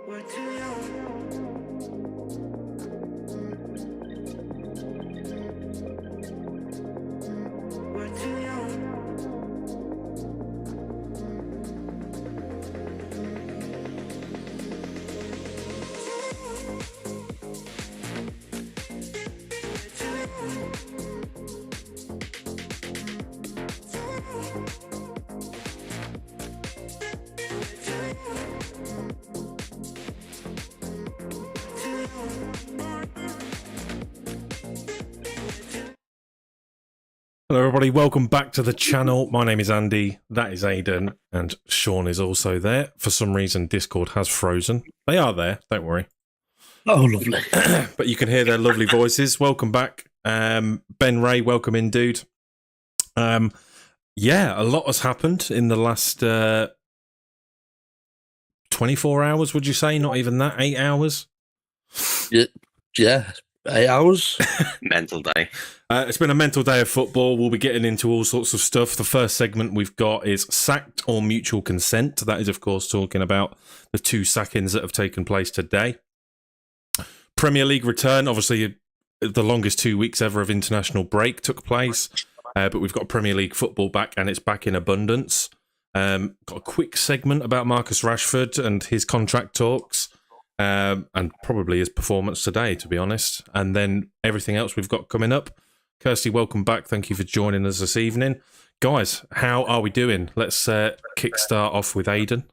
We're too young. We're too young. Hello everybody, welcome back to the channel. My name is Andy, that is Aidan, and Sean is also there. For some reason, Discord has frozen. They are there, don't worry. Oh, lovely. But you can hear their lovely voices. Welcome back. Ben Ray, welcome in, dude. Yeah, a lot has happened in the last 24 hours, would you say? Not even that, 8 hours? Yeah, 8 hours. Mental day. It's been a mental day of football. We'll be getting into all sorts of stuff. The first segment we've got is sacked or mutual consent. That is, of course, talking about the 2 sackings that have taken place today. Premier League return. Obviously, the longest 2 weeks ever of international break took place. But we've got Premier League football back, and it's back in abundance. Got a quick segment about Marcus Rashford and his contract talks. And probably his performance today, to be honest. And then everything else we've got coming up. Kirsty, welcome back. Thank you for joining us this evening. Guys, how are we doing? Let's kickstart off with Aidan.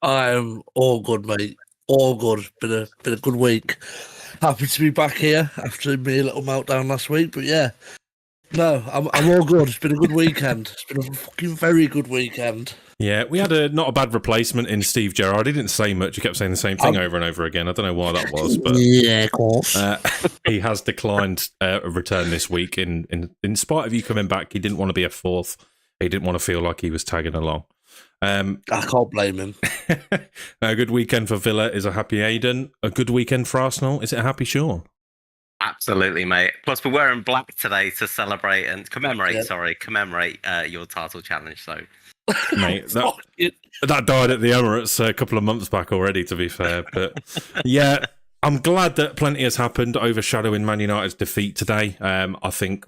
I'm all good, mate. All good. Been a good week. Happy to be back here after me little meltdown last week. But yeah, no, I'm all good. It's been a good weekend. It's been a fucking very good weekend. Yeah, we had not a bad replacement in Steve Gerrard. He didn't say much. He kept saying the same thing over and over again. I don't know why that was, but yeah, of course. he has declined a return this week. In spite of you coming back, he didn't want to be a fourth. He didn't want to feel like he was tagging along. I can't blame him. A good weekend for Villa is a happy Aidan. A good weekend for Arsenal. Is it a happy Sean? Absolutely, mate. Plus, we're wearing black today to celebrate and commemorate. Yeah. Commemorate your title challenge. So, Mate, that died at the Emirates a couple of months back already, to be fair. But yeah, I'm glad that plenty has happened, overshadowing Man United's defeat today. I think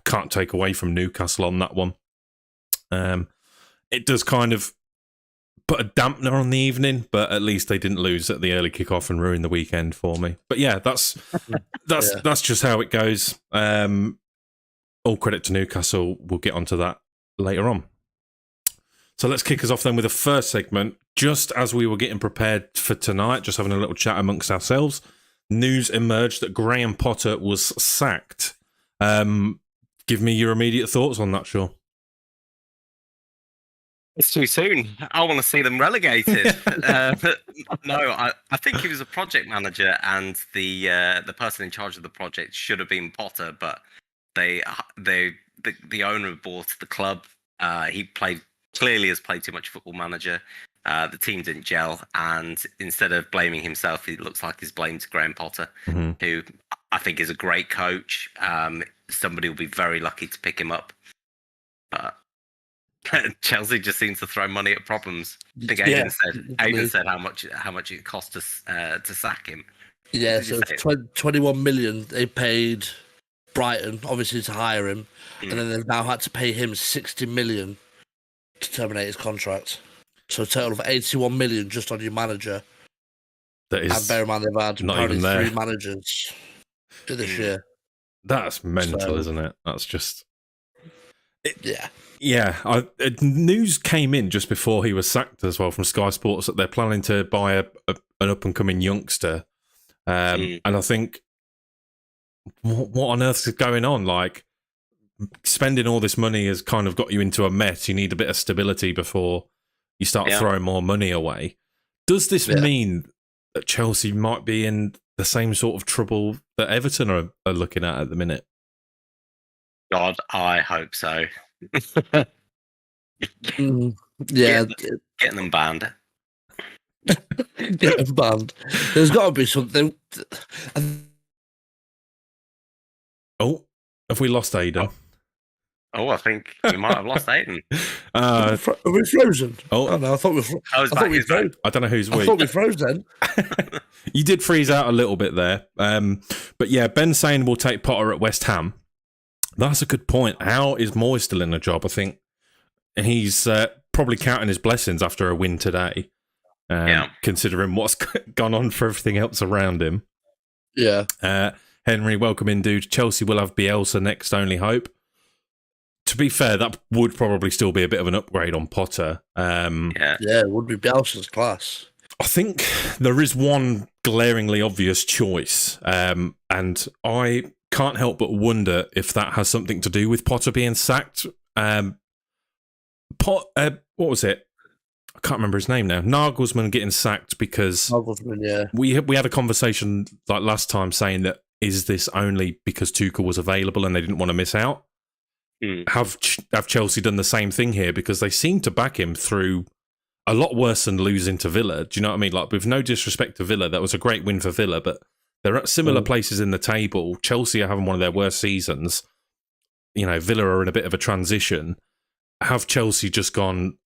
can't take away from Newcastle on that one. It does kind of put a dampener on the evening, but at least they didn't lose at the early kickoff and ruin the weekend for me. But yeah, that's just how it goes. All credit to Newcastle. We'll get onto that later on. So let's kick us off then with the first segment. Just as we were getting prepared for tonight, just having a little chat amongst ourselves, news emerged that Graham Potter was sacked. Give me your immediate thoughts on that, Shaw. it's too soon. I want to see them relegated. No, I think he was a project manager, and the person in charge of the project should have been Potter, but the owner bought the club. He clearly has played too much Football Manager. The team didn't gel, and instead of blaming himself, it looks like he's blamed Graham Potter, who I think is a great coach. Somebody will be very lucky to pick him up. But Chelsea just seems to throw money at problems. I think Aidan said how much it cost us to sack him. Yeah, so 21 million they paid Brighton, obviously, to hire him, and then they've now had to pay him 60 million to terminate his contract. So a total of 81 million just on your manager. That is, and bear in mind they've had not even there. 3 managers this year. That's mental, isn't it? That's just... Yeah. Yeah, news came in just before he was sacked as well from Sky Sports that they're planning to buy an up-and-coming youngster. And I think, what on earth is going on? Like, spending all this money has kind of got you into a mess. You need a bit of stability before you start throwing more money away. Does this mean that Chelsea might be in the same sort of trouble that Everton are looking at the minute? Mm. God, I hope so. Yeah. Getting them banned. Get them banned. There's got to be something. Oh, have we lost Aidan? Oh, I think we might have lost Aiden. Uh, Are we frozen? oh. Oh no, I thought we. Oh, he's back, he's back. I don't know who's I weak. thought we froze then. You did freeze out a little bit there. But yeah, Ben saying we'll take Potter at West Ham. That's a good point. How is Moy still in the job? I think he's probably counting his blessings after a win today, considering what's gone on for everything else around him. Yeah. Henry, welcome in, dude. Chelsea will have Bielsa next, only hope. To be fair, that would probably still be a bit of an upgrade on Potter. Yeah, it would be Bielsa's class. I think there is one glaringly obvious choice, and I can't help but wonder if that has something to do with Potter being sacked. What was it? I can't remember his name now. Nagelsmann getting sacked because we had a conversation like last time saying that is this only because Tuchel was available and they didn't want to miss out? Have Chelsea done the same thing here? Because they seem to back him through a lot worse than losing to Villa. Do you know what I mean? Like, with no disrespect to Villa, that was a great win for Villa, but they're at similar places in the table. Chelsea are having one of their worst seasons. You know, Villa are in a bit of a transition. Have Chelsea just gone,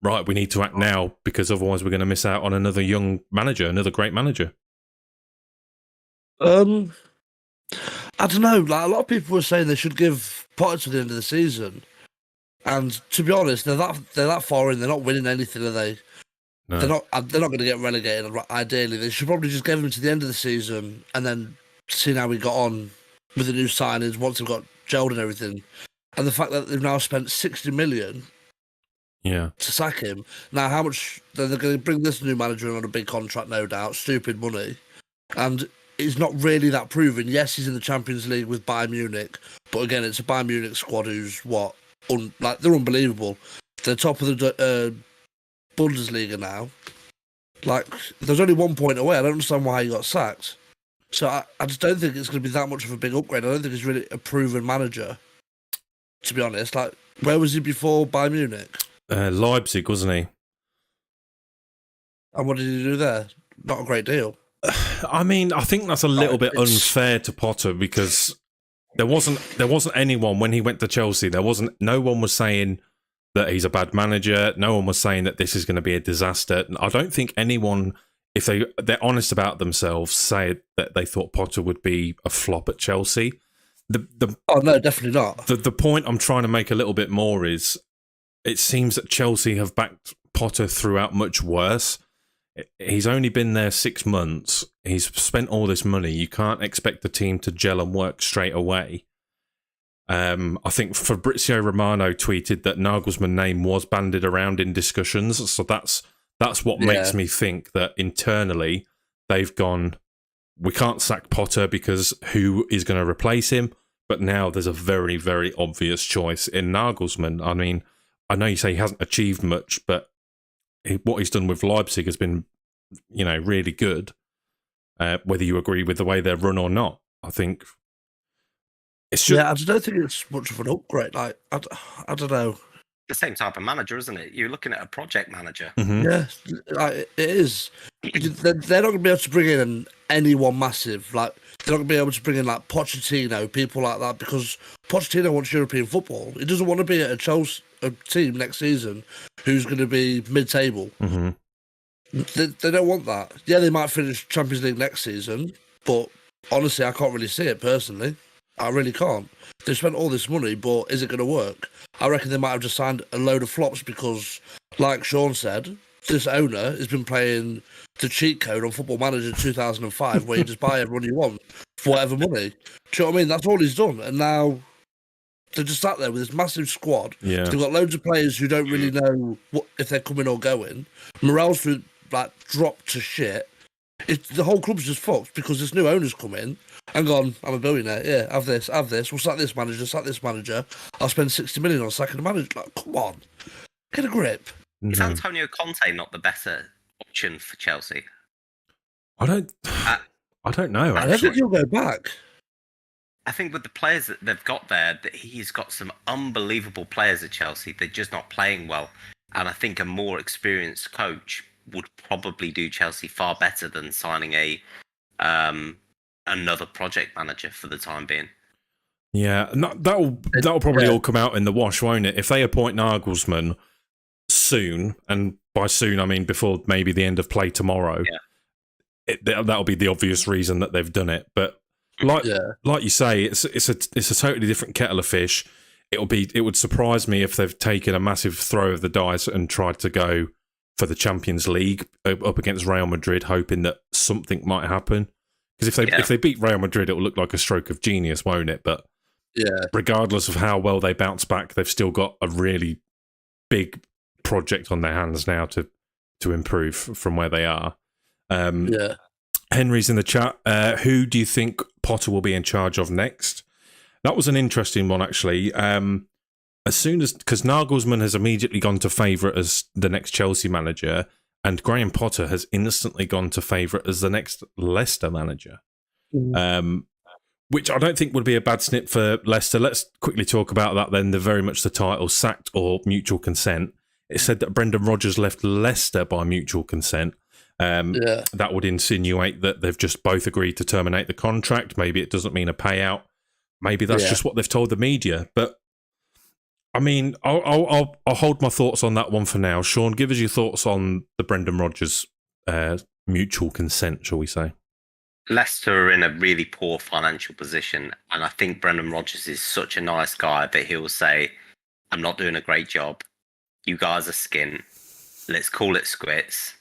right, we need to act now because otherwise we're going to miss out on another young manager, another great manager? I don't know. Like, a lot of people were saying they should give Potter to the end of the season, and to be honest, they're that far in. They're not winning anything, are they? No. They're not going to get relegated. Ideally, they should probably just give him to the end of the season and then see how we got on with the new signings once they've got gelled and everything. And the fact that they've now spent 60 million, to sack him. Now, how much they're going to bring this new manager in on a big contract, no doubt, stupid money, and he's not really that proven. Yes, he's in the Champions League with Bayern Munich, but again, it's a Bayern Munich squad who's they're unbelievable. They're top of the Bundesliga now. Like, there's only 1 point away. I don't understand why he got sacked. So I just don't think it's going to be that much of a big upgrade. I don't think he's really a proven manager, to be honest. Like, where was he before Bayern Munich? Leipzig, wasn't he? And what did he do there? Not a great deal. I mean, I think that's a little bit unfair to Potter because there wasn't anyone when he went to Chelsea. No one was saying that he's a bad manager. No one was saying that this is going to be a disaster. I don't think anyone, if they're honest about themselves, say that they thought Potter would be a flop at Chelsea. Oh no, definitely not. The point I'm trying to make a little bit more is, it seems that Chelsea have backed Potter throughout much worse. He's only been there 6 months. He's spent all this money. You can't expect the team to gel and work straight away. I think Fabrizio Romano tweeted that Nagelsmann's name was bandied around in discussions. So that's what makes me think that internally they've gone, we can't sack Potter because who is going to replace him? But now there's a very, very obvious choice in Nagelsmann. I mean, I know you say he hasn't achieved much, but what he's done with Leipzig has been, really good. Whether you agree with the way they're run or not, I think it's just... Yeah, I don't think it's much of an upgrade. Like, I don't know. The same type of manager, isn't it? You're looking at a project manager. Mm-hmm. Yeah, it is. They're not going to be able to bring in anyone massive. Like, they're not going to be able to bring in like Pochettino, people like that, because Pochettino wants European football. He doesn't want to be at a team next season who's going to be mid-table. Mm-hmm. They don't want that. Yeah, they might finish Champions League next season, but honestly, I can't really see it personally. I really can't. They've spent all this money, but is it going to work? I reckon they might have just signed a load of flops because, like Sean said, this owner has been playing the cheat code on Football Manager 2005 where you just buy everyone you want for whatever money. Do you know what I mean? That's all he's done. And now they're just sat there with this massive squad. Yeah. They've got loads of players who don't really know if they're coming or going. Morale's dropped to shit. The whole club's just fucked because this new owner's come in and gone, I'm a billionaire. Yeah, have this. We'll sack this manager. I'll spend 60 million on sacking the manager. Like, come on. Get a grip. Is Antonio Conte not the better option for Chelsea? I don't know. I don't think he'll go back. I think with the players that they've got there, that he's got some unbelievable players at Chelsea. They're just not playing well. And I think a more experienced coach would probably do Chelsea far better than signing another project manager for the time being. Yeah, and that'll probably Yeah. all come out in the wash, won't it? If they appoint Nagelsmann soon, and by soon I mean before maybe the end of play tomorrow, that'll be the obvious reason that they've done it. But like you say, it's a totally different kettle of fish. It would surprise me if they've taken a massive throw of the dice and tried to go for the Champions League up against Real Madrid, hoping that something might happen. Because if they beat Real Madrid, it will look like a stroke of genius, won't it? But regardless of how well they bounce back, they've still got a really big project on their hands now to improve from where they are. Henry's in the chat. Who do you think Potter will be in charge of next? That was an interesting one, actually. Because Nagelsmann has immediately gone to favourite as the next Chelsea manager, and Graham Potter has instantly gone to favourite as the next Leicester manager. Which I don't think would be a bad snip for Leicester. Let's quickly talk about that then. They're very much the title, sacked or mutual consent. It said that Brendan Rodgers left Leicester by mutual consent. That would insinuate that they've just both agreed to terminate the contract. Maybe it doesn't mean a payout. Maybe that's just what they've told the media. But I mean, I'll hold my thoughts on that one for now. Sean, give us your thoughts on the Brendan Rodgers mutual consent, shall we say? Leicester are in a really poor financial position, and I think Brendan Rodgers is such a nice guy that he'll say, "I'm not doing a great job. You guys are skint. Let's call it squits.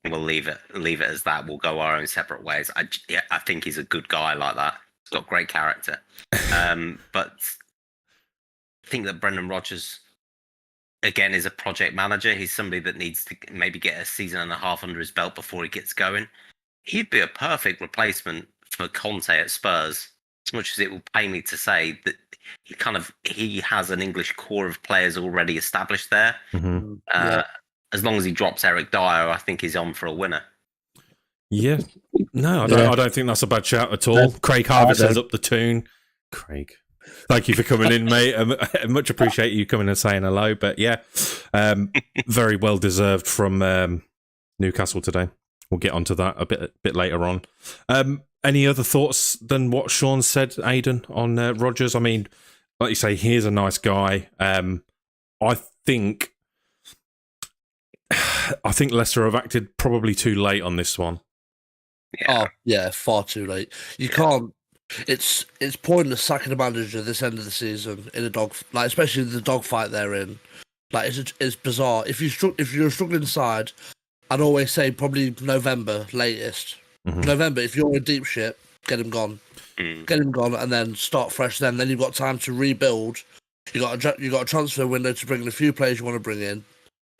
We'll leave it as that. We'll go our own separate ways." I think he's a good guy like that. He's got great character. But I think that Brendan Rodgers, again, is a project manager. He's somebody that needs to maybe get a season and a half under his belt before he gets going. He'd be a perfect replacement for Conte at Spurs, as much as it will pain me to say that he has an English core of players already established there. As long as he drops Eric Dyer, I think he's on for a winner. Yeah. No, I don't think that's a bad shout at all. Craig Harvey says up the tune. Craig, thank you for coming in, mate. I much appreciate you coming and saying hello. But yeah, very well deserved from Newcastle today. We'll get onto that a bit later on. Any other thoughts than what Sean said, Aidan, on Rodgers? I mean, like you say, he's a nice guy. I think Leicester have acted probably too late on this one. Far too late. You can't. It's pointless sacking a manager at this end of the season in a especially the dogfight they're in. It's bizarre. If you're a struggling side, I'd always say probably November latest. November. If you're in deep shit, get him gone. Get him gone, and then start fresh. Then you've got time to rebuild. You got a transfer window to bring in a few players you want to bring in,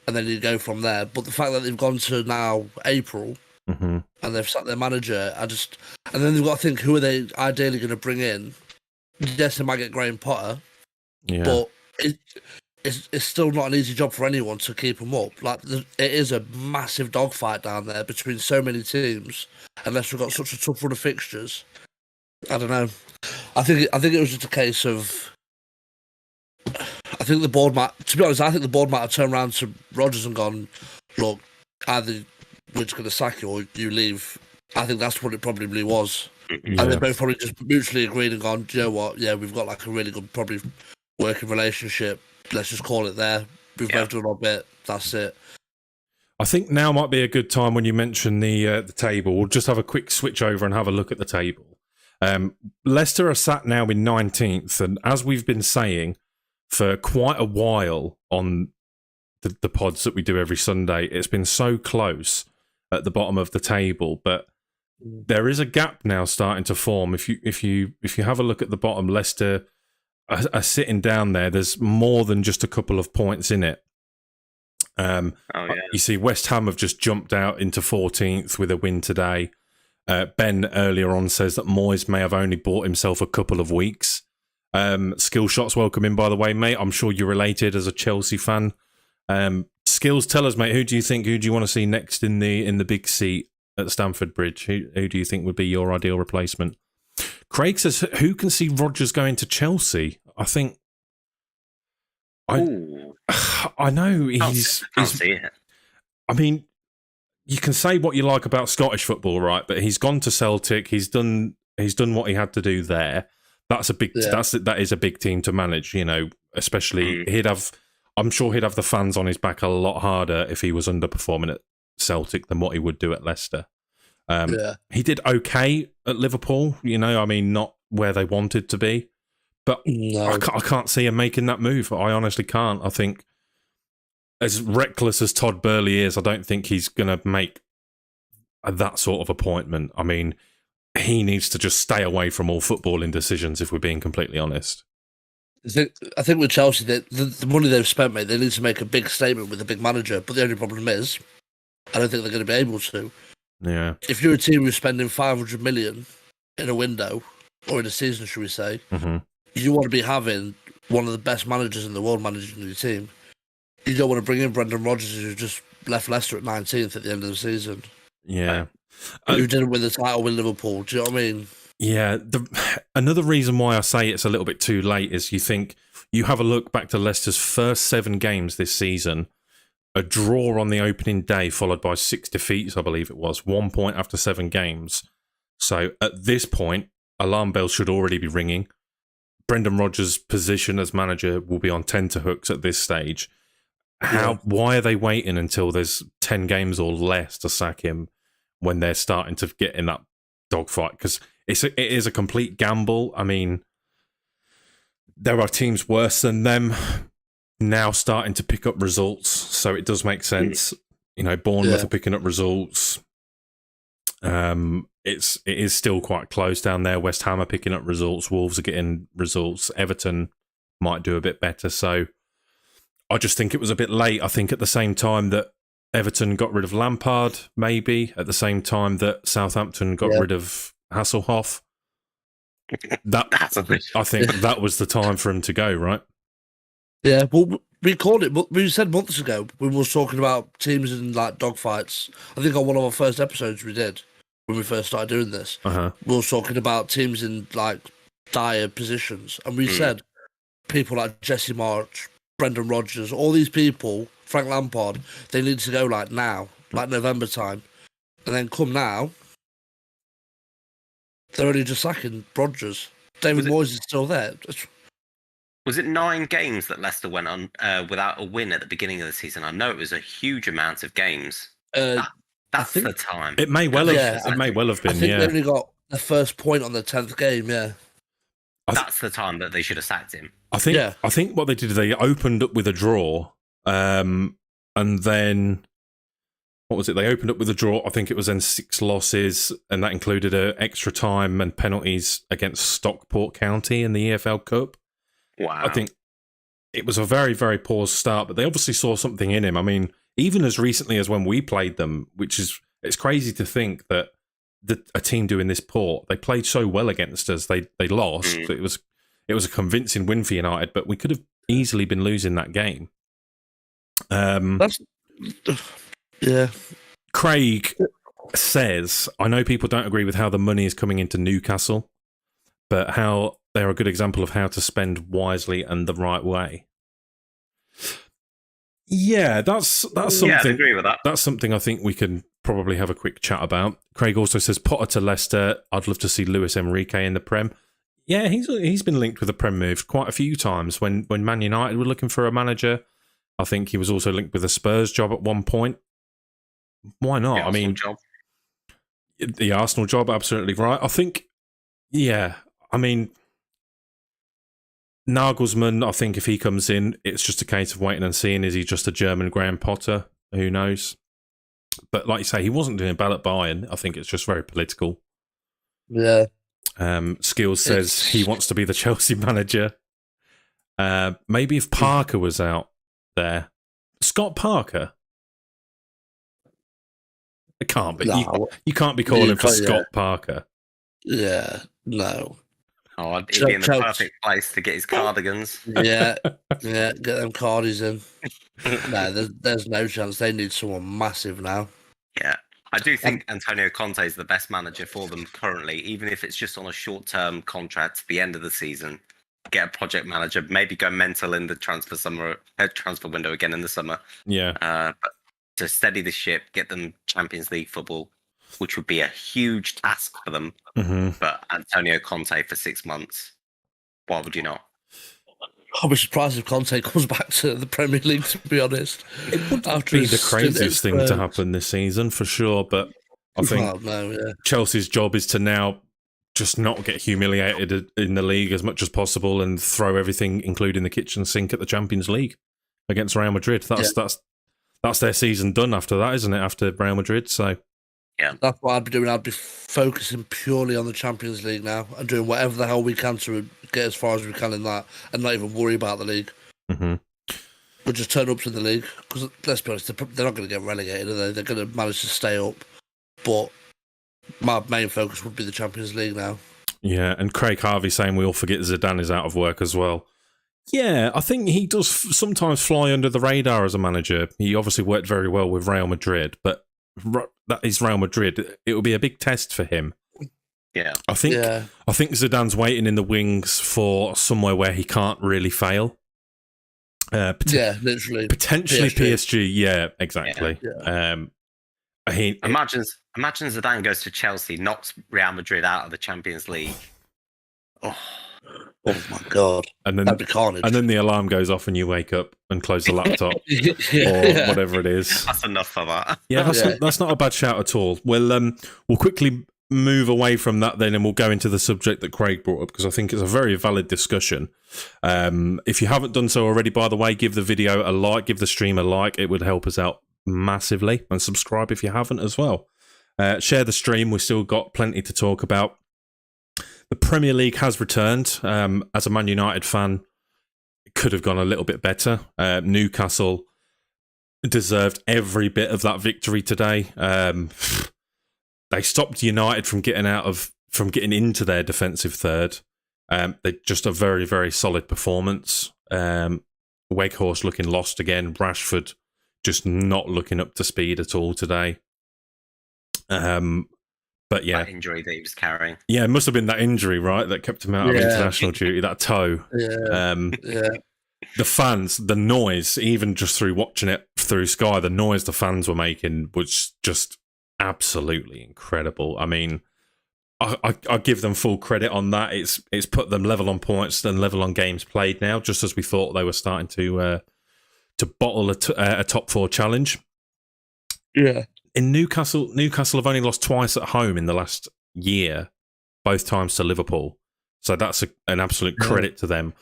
and then you go from there. But the fact that they've gone to now April, and they've sacked their manager, and then they've got to think, who are they ideally going to bring in? Yes, they might get Graham Potter, but it's still not an easy job for anyone to keep them up. It is a massive dogfight down there between so many teams. Unless we've got such a tough run of fixtures, I don't know. I think it was just a case of. I think the board might. To be honest, I think the board might have turned around to Rodgers and gone, "Look, either we're just going to sack you or you leave." I think that's what it probably was. And they both probably just mutually agreed and gone, "Do you know what? Yeah, we've got a really good probably working relationship. Let's just call it there. We've both done our bit. That's it." I think now might be a good time when you mention the table. We'll just have a quick switch over and have a look at the table. Leicester are sat now in 19th, and as we've been saying for quite a while on the pods that we do every Sunday, it's been so close at the bottom of the table, but there is a gap now starting to form. If you have a look at the bottom, Leicester are sitting down there. There's more than just a couple of points in it. You see West Ham have just jumped out into 14th with a win today. Ben earlier on says that Moyes may have only bought himself a couple of weeks. Skill Shots, welcome in, by the way, mate. I'm sure you're related as a Chelsea fan. Skills, tell us, mate, who do you want to see next in the big seat at Stamford Bridge? Who do you think would be your ideal replacement? Craig says, who can see Rodgers going to Chelsea? I think... I know he's... Can't see it. I mean, you can say what you like about Scottish football, right? But he's gone to Celtic. He's done what he had to do there. That's a big. Yeah. That is a big team to manage. You know, especially he'd have. I'm sure he'd have the fans on his back a lot harder if he was underperforming at Celtic than what he would do at Leicester. He did okay at Liverpool. You know, I mean, not where they wanted to be, but No. I can't see him making that move. I honestly can't. I think, as reckless as Todd Burley is, I don't think he's going to make that sort of appointment. I mean, he needs to just stay away from all footballing decisions, if we're being completely honest. I think with Chelsea, the money they've spent, mate, they need to make a big statement with a big manager. But the only problem is, I don't think they're going to be able to. Yeah. If you're a team who's spending 500 million in a window, or in a season, should we say, you want to be having one of the best managers in the world managing your team. You don't want to bring in Brendan Rodgers, who just left Leicester at 19th at the end of the season. Yeah. Who didn't win the title with Liverpool. Do you know what I mean? Yeah. Another reason why I say it's a little bit too late is you think you have a look back to Leicester's first 7 games this season, a draw on the opening day followed by 6 defeats, I believe it was, 1 point after 7 games. So at this point, alarm bells should already be ringing. Brendan Rodgers' position as manager will be on tenterhooks at this stage. Why are they waiting until there's 10 games or less to sack him when they're starting to get in that dogfight? Because it is a complete gamble. I mean, there are teams worse than them now starting to pick up results, so it does make sense. You know, Bournemouth are picking up results. It is still quite close down there. West Ham are picking up results. Wolves are getting results. Everton might do a bit better. So I just think it was a bit late. I think at the same time that Everton got rid of Lampard, maybe at the same time that Southampton got rid of Hasselhoff. I think that was the time for him to go, right? Yeah, well, we called it. We said months ago when we were talking about teams in like dogfights. I think on one of our first episodes we did when we first started doing this. We were talking about teams in like dire positions, and we said people like Jesse March, Brendan Rodgers, all these people, Frank Lampard, they need to go like now, like November time, and then come now. They're only just sacking Rodgers. David Moyes is still there. Was it 9 games that Leicester went on without a win at the beginning of the season? I know it was a huge amount of games. That's the time. It may well have. It may well have been. I think they only got the first point on the 10th game. Yeah, that's the time that they should have sacked him. I think what they did, they opened up with a draw, and then what was it? They opened up with a draw. I think it was then 6 losses, and that included extra time and penalties against Stockport County in the EFL Cup. Wow. I think it was a very, very poor start, but they obviously saw something in him. I mean, even as recently as when we played them, it's crazy to think that a team doing this poor, they played so well against us. They lost. It was a convincing win for United, but we could have easily been losing that game. Craig says, I know people don't agree with how the money is coming into Newcastle, but how they're a good example of how to spend wisely and the right way. Yeah, that's something. Yeah, I agree with that. That's something I think we can probably have a quick chat about. Craig also says Potter to Leicester. I'd love to see Luis Enrique in the Prem. Yeah, he's been linked with a Prem move quite a few times. When Man United were looking for a manager, I think he was also linked with a Spurs job at one point. Why not? I mean, the Arsenal job, absolutely right. I think, yeah, I mean, Nagelsmann, I think if he comes in, it's just a case of waiting and seeing. Is he just a German Graham Potter? Who knows? But like you say, he wasn't doing bad at Bayern. I think it's just very political. Yeah. Skills says he wants to be the Chelsea manager. Maybe if Parker was out there. Scott Parker? It can't be. No. You can't be calling for Scott Parker. Yeah, no. Oh, he'd be in the perfect place to get his cardigans. Yeah, get them cardies in. No, there's no chance. They need someone massive now. Yeah, I do think Antonio Conte is the best manager for them currently, even if it's just on a short-term contract to the end of the season. Get a project manager, maybe go mental in the transfer window again in the summer. Yeah. But to steady the ship, get them Champions League football, which would be a huge task for them. Mm-hmm. But Antonio Conte for 6 months. Why would you not? I'll be surprised if Conte comes back to the Premier League, to be honest. It would After be his the stint at craziest thing to Spurs. happen this season for sure, but I think Well, no, yeah. Chelsea's job is to now just not get humiliated in the league as much as possible and throw everything, including the kitchen sink, at the Champions League against Real Madrid. That's their season done after that, isn't it? After Real Madrid, so That's what I'd be doing. I'd be focusing purely on the Champions League now and doing whatever the hell we can to get as far as we can in that and not even worry about the league. mm-hmm. But just turn up to the league because, let's be honest, they're not going to get relegated, are they? They're going to manage to stay up. But my main focus would be the Champions League now. Yeah, and Craig Harvey saying we all forget Zidane is out of work as well. Yeah, I think he does sometimes fly under the radar as a manager. He obviously worked very well with Real Madrid, but that is Real Madrid. It will be a big test for him. Yeah. I think Zidane's waiting in the wings for somewhere where he can't really fail. Literally. Potentially PSG. Yeah, exactly. Yeah. Imagine Zidane goes to Chelsea, knocks Real Madrid out of the Champions League. Oh my God. And then, that'd be carnage. And then the alarm goes off and you wake up and close the laptop or whatever it is. That's enough for that. Yeah, that's not a bad shout at all. We'll quickly move away from that then and we'll go into the subject that Craig brought up because I think it's a very valid discussion. If you haven't done so already, by the way, give the video a like, give the stream a like. It would help us out massively. And subscribe if you haven't as well. Share the stream. We've still got plenty to talk about. The Premier League has returned. As a Man United fan, it could have gone a little bit better. Newcastle deserved every bit of that victory today. They stopped United from getting into their defensive third. They just a very, very solid performance. Weghorst looking lost again. Rashford just not looking up to speed at all today. But yeah, that injury that he was carrying. Yeah, it must have been that injury, right, that kept him out of international duty. That toe. The fans, the noise, even just through watching it through Sky, the noise the fans were making was just absolutely incredible. I mean, I give them full credit on that. It's put them level on points and level on games played now, just as we thought they were starting to bottle a top four challenge. Yeah. In Newcastle have only lost twice at home in the last year, both times to Liverpool. So that's an absolute credit to them.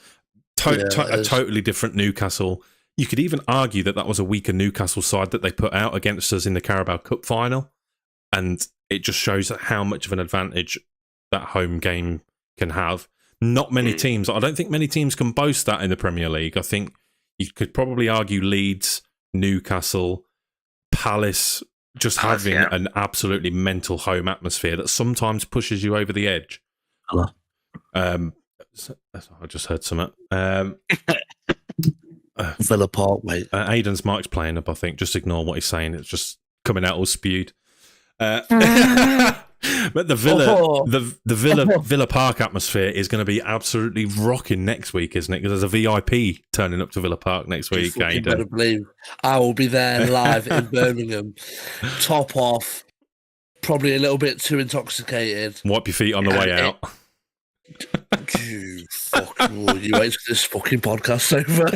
A totally different Newcastle. You could even argue that was a weaker Newcastle side that they put out against us in the Carabao Cup final. And it just shows how much of an advantage that home game can have. Not many teams, I don't think many teams can boast that in the Premier League. I think you could probably argue Leeds, Newcastle, Palace, just having an absolutely mental home atmosphere that sometimes pushes you over the edge. Hello. I just heard something. Villa Park, mate. Aiden's mic's playing up, I think. Just ignore what he's saying. It's just coming out all spewed. But the Villa Park atmosphere is going to be absolutely rocking next week, isn't it? Because there's a VIP turning up to Villa Park next week. You better believe I will be there live in Birmingham, top off, probably a little bit too intoxicated. Wipe your feet on the way out. You wait till this fucking podcast's over.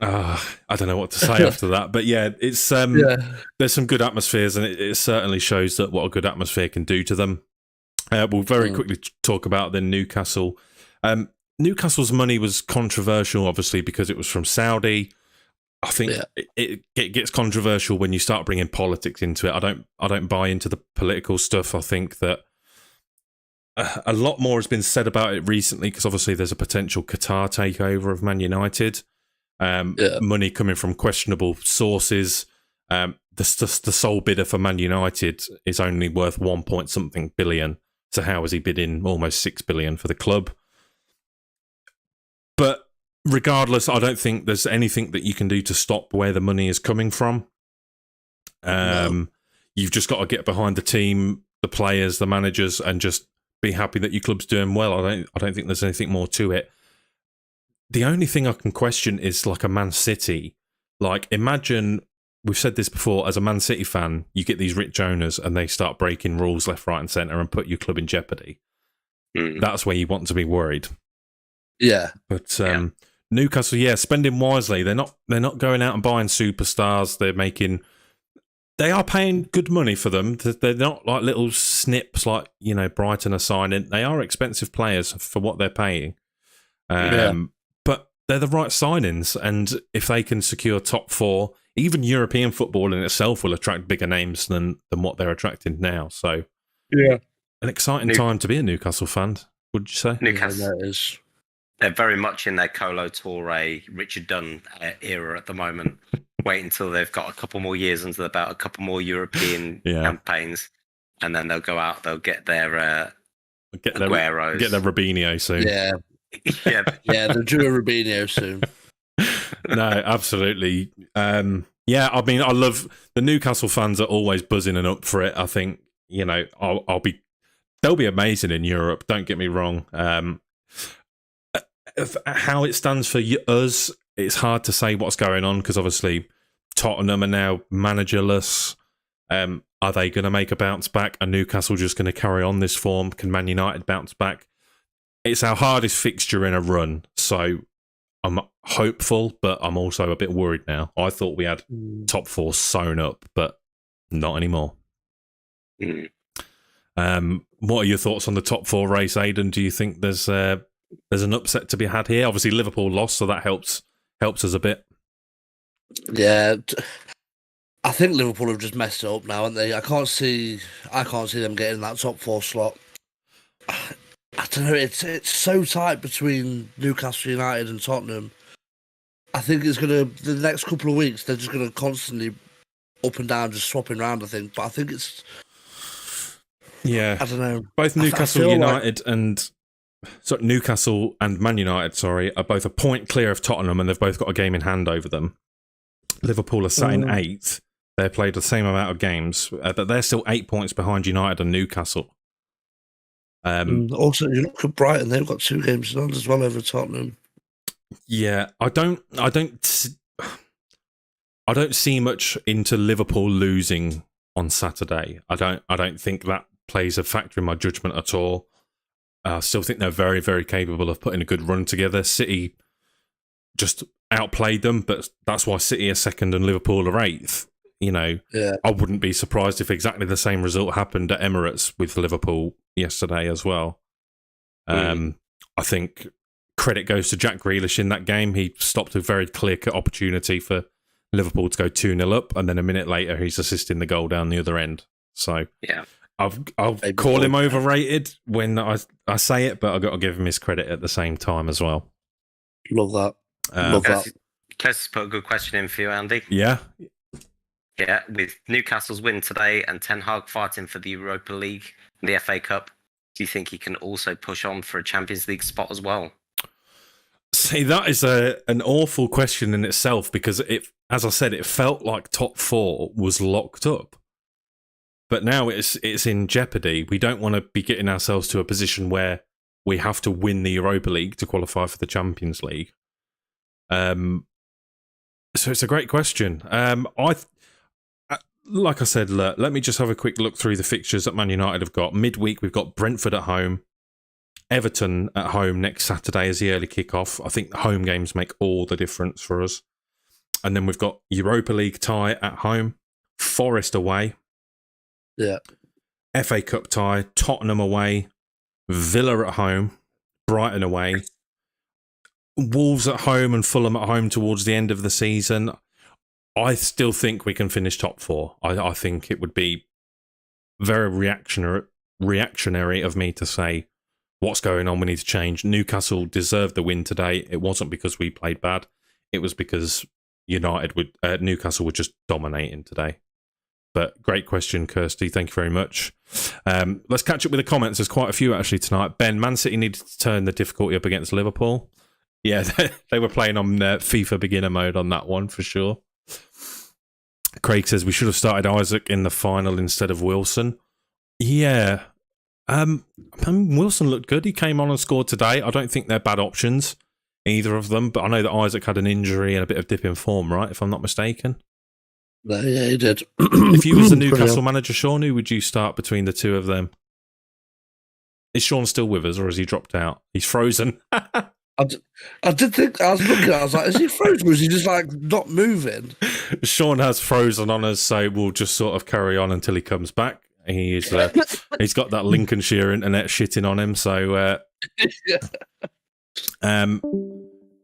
I don't know what to say after that, but yeah, it's there's some good atmospheres, and it certainly shows that what a good atmosphere can do to them. We'll very quickly talk about the Newcastle. Newcastle's money was controversial, obviously, because it was from Saudi. I think it gets controversial when you start bringing politics into it. I don't buy into the political stuff. I think that a lot more has been said about it recently because obviously there's a potential Qatar takeover of Man United. Money coming from questionable sources. The sole bidder for Man United is only worth 1 point something billion. So how is he bidding almost 6 billion for the club? But regardless, I don't think there's anything that you can do to stop where the money is coming from. You've just got to get behind the team, the players, the managers, and just be happy that your club's doing well. I don't think there's anything more to it. The only thing I can question is like a Man City. Like, imagine we've said this before, as a Man City fan, you get these rich owners and they start breaking rules left, right, and centre and put your club in jeopardy. That's where you want to be worried. Yeah. But Newcastle, spending wisely. They're not going out and buying superstars. They are paying good money for them. They're not like little snips like, Brighton are signing. They are expensive players for what they're paying. But they're the right signings. And if they can secure top 4, even European football in itself will attract bigger names than what they're attracting now. So, an exciting time to be a Newcastle fan, would you say? Newcastle is. They're very much in their Colo Touré, Richard Dunn era at the moment. Wait until they've got a couple more years under the belt, a couple more European campaigns, and then they'll go out. They'll get their Agueros. Get their Robinho soon. Yeah. They'll do a Robinho soon. No, absolutely. I mean, I love the Newcastle fans are always buzzing and up for it. I think they'll be amazing in Europe. Don't get me wrong. How it stands for us, it's hard to say what's going on because obviously Tottenham are now managerless. Are they going to make a bounce back? Are Newcastle just going to carry on this form? Can Man United bounce back? It's our hardest fixture in a run, so I'm hopeful, but I'm also a bit worried now. I thought we had top 4 sewn up, but not anymore. What are your thoughts on the top 4 race, Aidan? Do you think there's an upset to be had here? Obviously, Liverpool lost, so that helps us a bit. Yeah, I think Liverpool have just messed it up now, haven't they? I can't see them getting that top 4 slot. I don't know. It's so tight between Newcastle United and Tottenham. I think the next couple of weeks they're just gonna constantly up and down, just swapping around. I think, but I think it's. Yeah, I don't know. Both Newcastle United Newcastle and Man United, are both a point clear of Tottenham, and they've both got a game in hand over them. Liverpool are sat in 8th. They've played the same amount of games, but they're still 8 points behind United and Newcastle. Also, you look at Brighton; they've got 2 games in hand as well over Tottenham. Yeah, I don't see much into Liverpool losing on Saturday. I don't think that plays a factor in my judgment at all. I still think they're very, very capable of putting a good run together. City just outplayed them, but that's why City are 2nd and Liverpool are 8th. I wouldn't be surprised if exactly the same result happened at Emirates with Liverpool yesterday as well. I think credit goes to Jack Grealish in that game. He stopped a very clear-cut opportunity for Liverpool to go 2-0 up, and then a minute later he's assisting the goal down the other end. So I'll call him overrated when I say it, but I've got to give him his credit at the same time as well. Love that. Love that. Let's put a good question in for you, Andy. Yeah. Yeah, with Newcastle's win today and Ten Hag fighting for the Europa League and the FA Cup, do you think he can also push on for a Champions League spot as well? See, that is an awful question in itself because, as I said, it felt like top 4 was locked up. But now it's in jeopardy. We don't want to be getting ourselves to a position where we have to win the Europa League to qualify for the Champions League. So it's a great question. Like I said, let me just have a quick look through the fixtures that Man United have got. Midweek, we've got Brentford at home, Everton at home next Saturday as the early kickoff. I think the home games make all the difference for us. And then we've got Europa League tie at home, Forest away. Yeah. FA Cup tie, Tottenham away, Villa at home, Brighton away, Wolves at home and Fulham at home towards the end of the season. I still think we can finish top 4. I think it would be very reactionary of me to say, what's going on? We need to change. Newcastle deserved the win today. It wasn't because we played bad. It was because Newcastle were just dominating today. But great question, Kirsty. Thank you very much. Let's catch up with the comments. There's quite a few actually tonight. Ben, Man City needed to turn the difficulty up against Liverpool. Yeah, they were playing on FIFA beginner mode on that one for sure. Craig says we should have started Isaac in the final instead of Wilson. Yeah. Wilson looked good. He came on and scored today. I don't think they're bad options, either of them. But I know that Isaac had an injury and a bit of dip in form, right? If I'm not mistaken. No, yeah, he did. If you was the Pretty Newcastle well. manager, Sean, who would you start between the two of them? Is Sean still with us, or has he dropped out? He's frozen. I did think, I was looking, I was like, is he frozen or is he just like not moving? Sean has frozen on us, so we'll just sort of carry on until he comes back. He's got that Lincolnshire internet shitting on him, so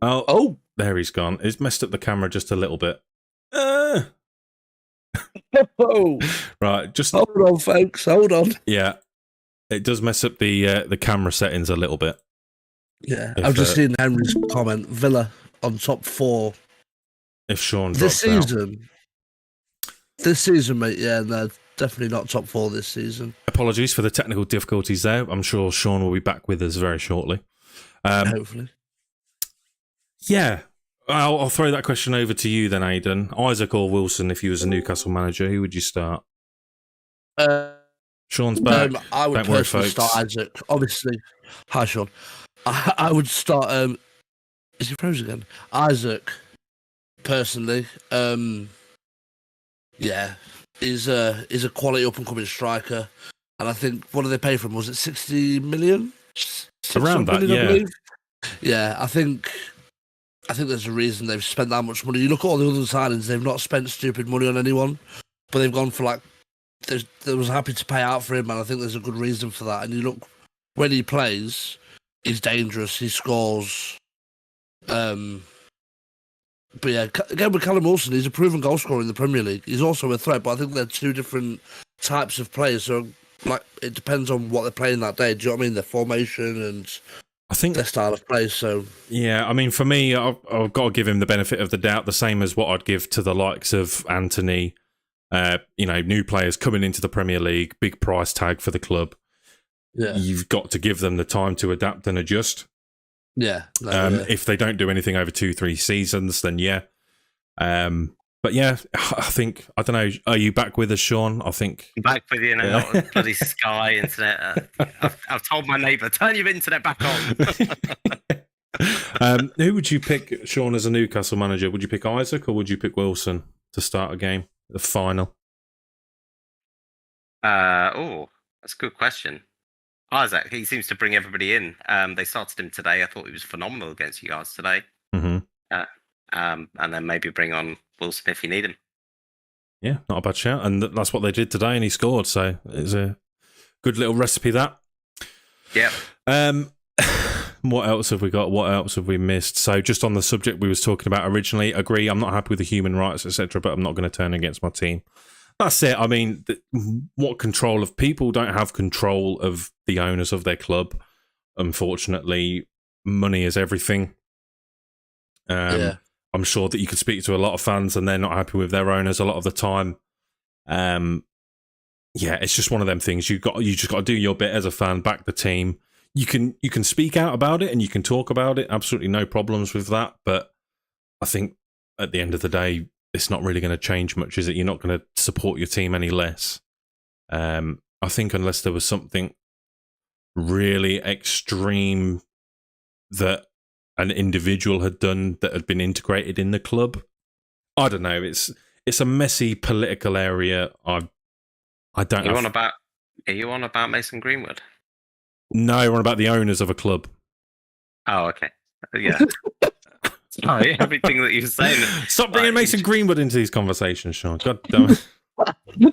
oh, there he's gone. It's messed up the camera just a little bit. Oh, Right, just hold on, folks, hold on. yeah, it does mess up the camera settings a little bit. Yeah, If, I've just seen Henry's comment. Villa on top 4 If Sean this drops out. season. This season, mate. Yeah, no, definitely not top 4 this season. Apologies for the technical difficulties there. I'm sure Sean will be back with us very shortly. Hopefully. Yeah, I'll throw that question over to you then, Aidan. Isaac or Wilson, if you was a Newcastle manager, who would you start? Sean's back. I would Don't worry, personally folks. start Isaac. Obviously, hi Sean. I would start. Is he frozen again? Isaac, personally. Yeah, is a quality up and coming striker, and I think what did they pay for him? Was it 60 million? Around 60 that, million, I yeah. believe. Yeah, I think there's a reason they've spent that much money. You look at all the other signings; they've not spent stupid money on anyone, but they've gone for like. They was happy to pay out for him, and I think there's a good reason for that. And you look when he plays, he's dangerous. He scores. But yeah, again with Callum Wilson, he's a proven goal scorer in the Premier League. He's also a threat, but I think they're two different types of players. So like, it depends on what they're playing that day. Do you know what I mean? Their formation and I think their style of play. So yeah, I mean, for me, I've got to give him the benefit of the doubt, the same as what I'd give to the likes of Anthony. New players coming into the Premier League, big price tag for the club. yeah, You've got to give them the time to adapt and adjust. yeah. No, If they don't do anything over 2-3 seasons, then yeah. But yeah, I think, I don't know, are you back with us, Sean? I think. I'm back with you now. Bloody Sky internet. I've told my neighbour, turn your internet back on. Who would you pick, Sean, as a Newcastle manager? Would you pick Isaac or would you pick Wilson to start a game, the final? That's a good question. Isaac, he seems to bring everybody in. They started him today. I thought he was phenomenal against you guys today. Mm-hmm. And then maybe bring on Wilson if you need him. Yeah, not a bad shout. And that's what they did today, and he scored. So it's a good little recipe, that. Yep. What else have we got? What else have we missed? So just on the subject we was talking about originally, agree, I'm not happy with the human rights, etc., but I'm not going to turn against my team. That's it. I mean, what control of people don't have control of the owners of their club. Unfortunately, money is everything. yeah. I'm sure that you could speak to a lot of fans and they're not happy with their owners a lot of the time. Yeah, it's just one of them things. You just got to do your bit as a fan, back the team. You can speak out about it and you can talk about it. Absolutely no problems with that. But I think at the end of the day, it's not really going to change much, is it? You're not going to support your team any less. I think unless there was something really extreme that an individual had done that had been integrated in the club. I don't know. It's a messy political area. I don't know. Are you on about Mason Greenwood? No, we're on about the owners of a club. Oh, okay. Yeah. Sorry, everything that you're saying. Stop bringing Mason Greenwood into these conversations, Sean. God damn it.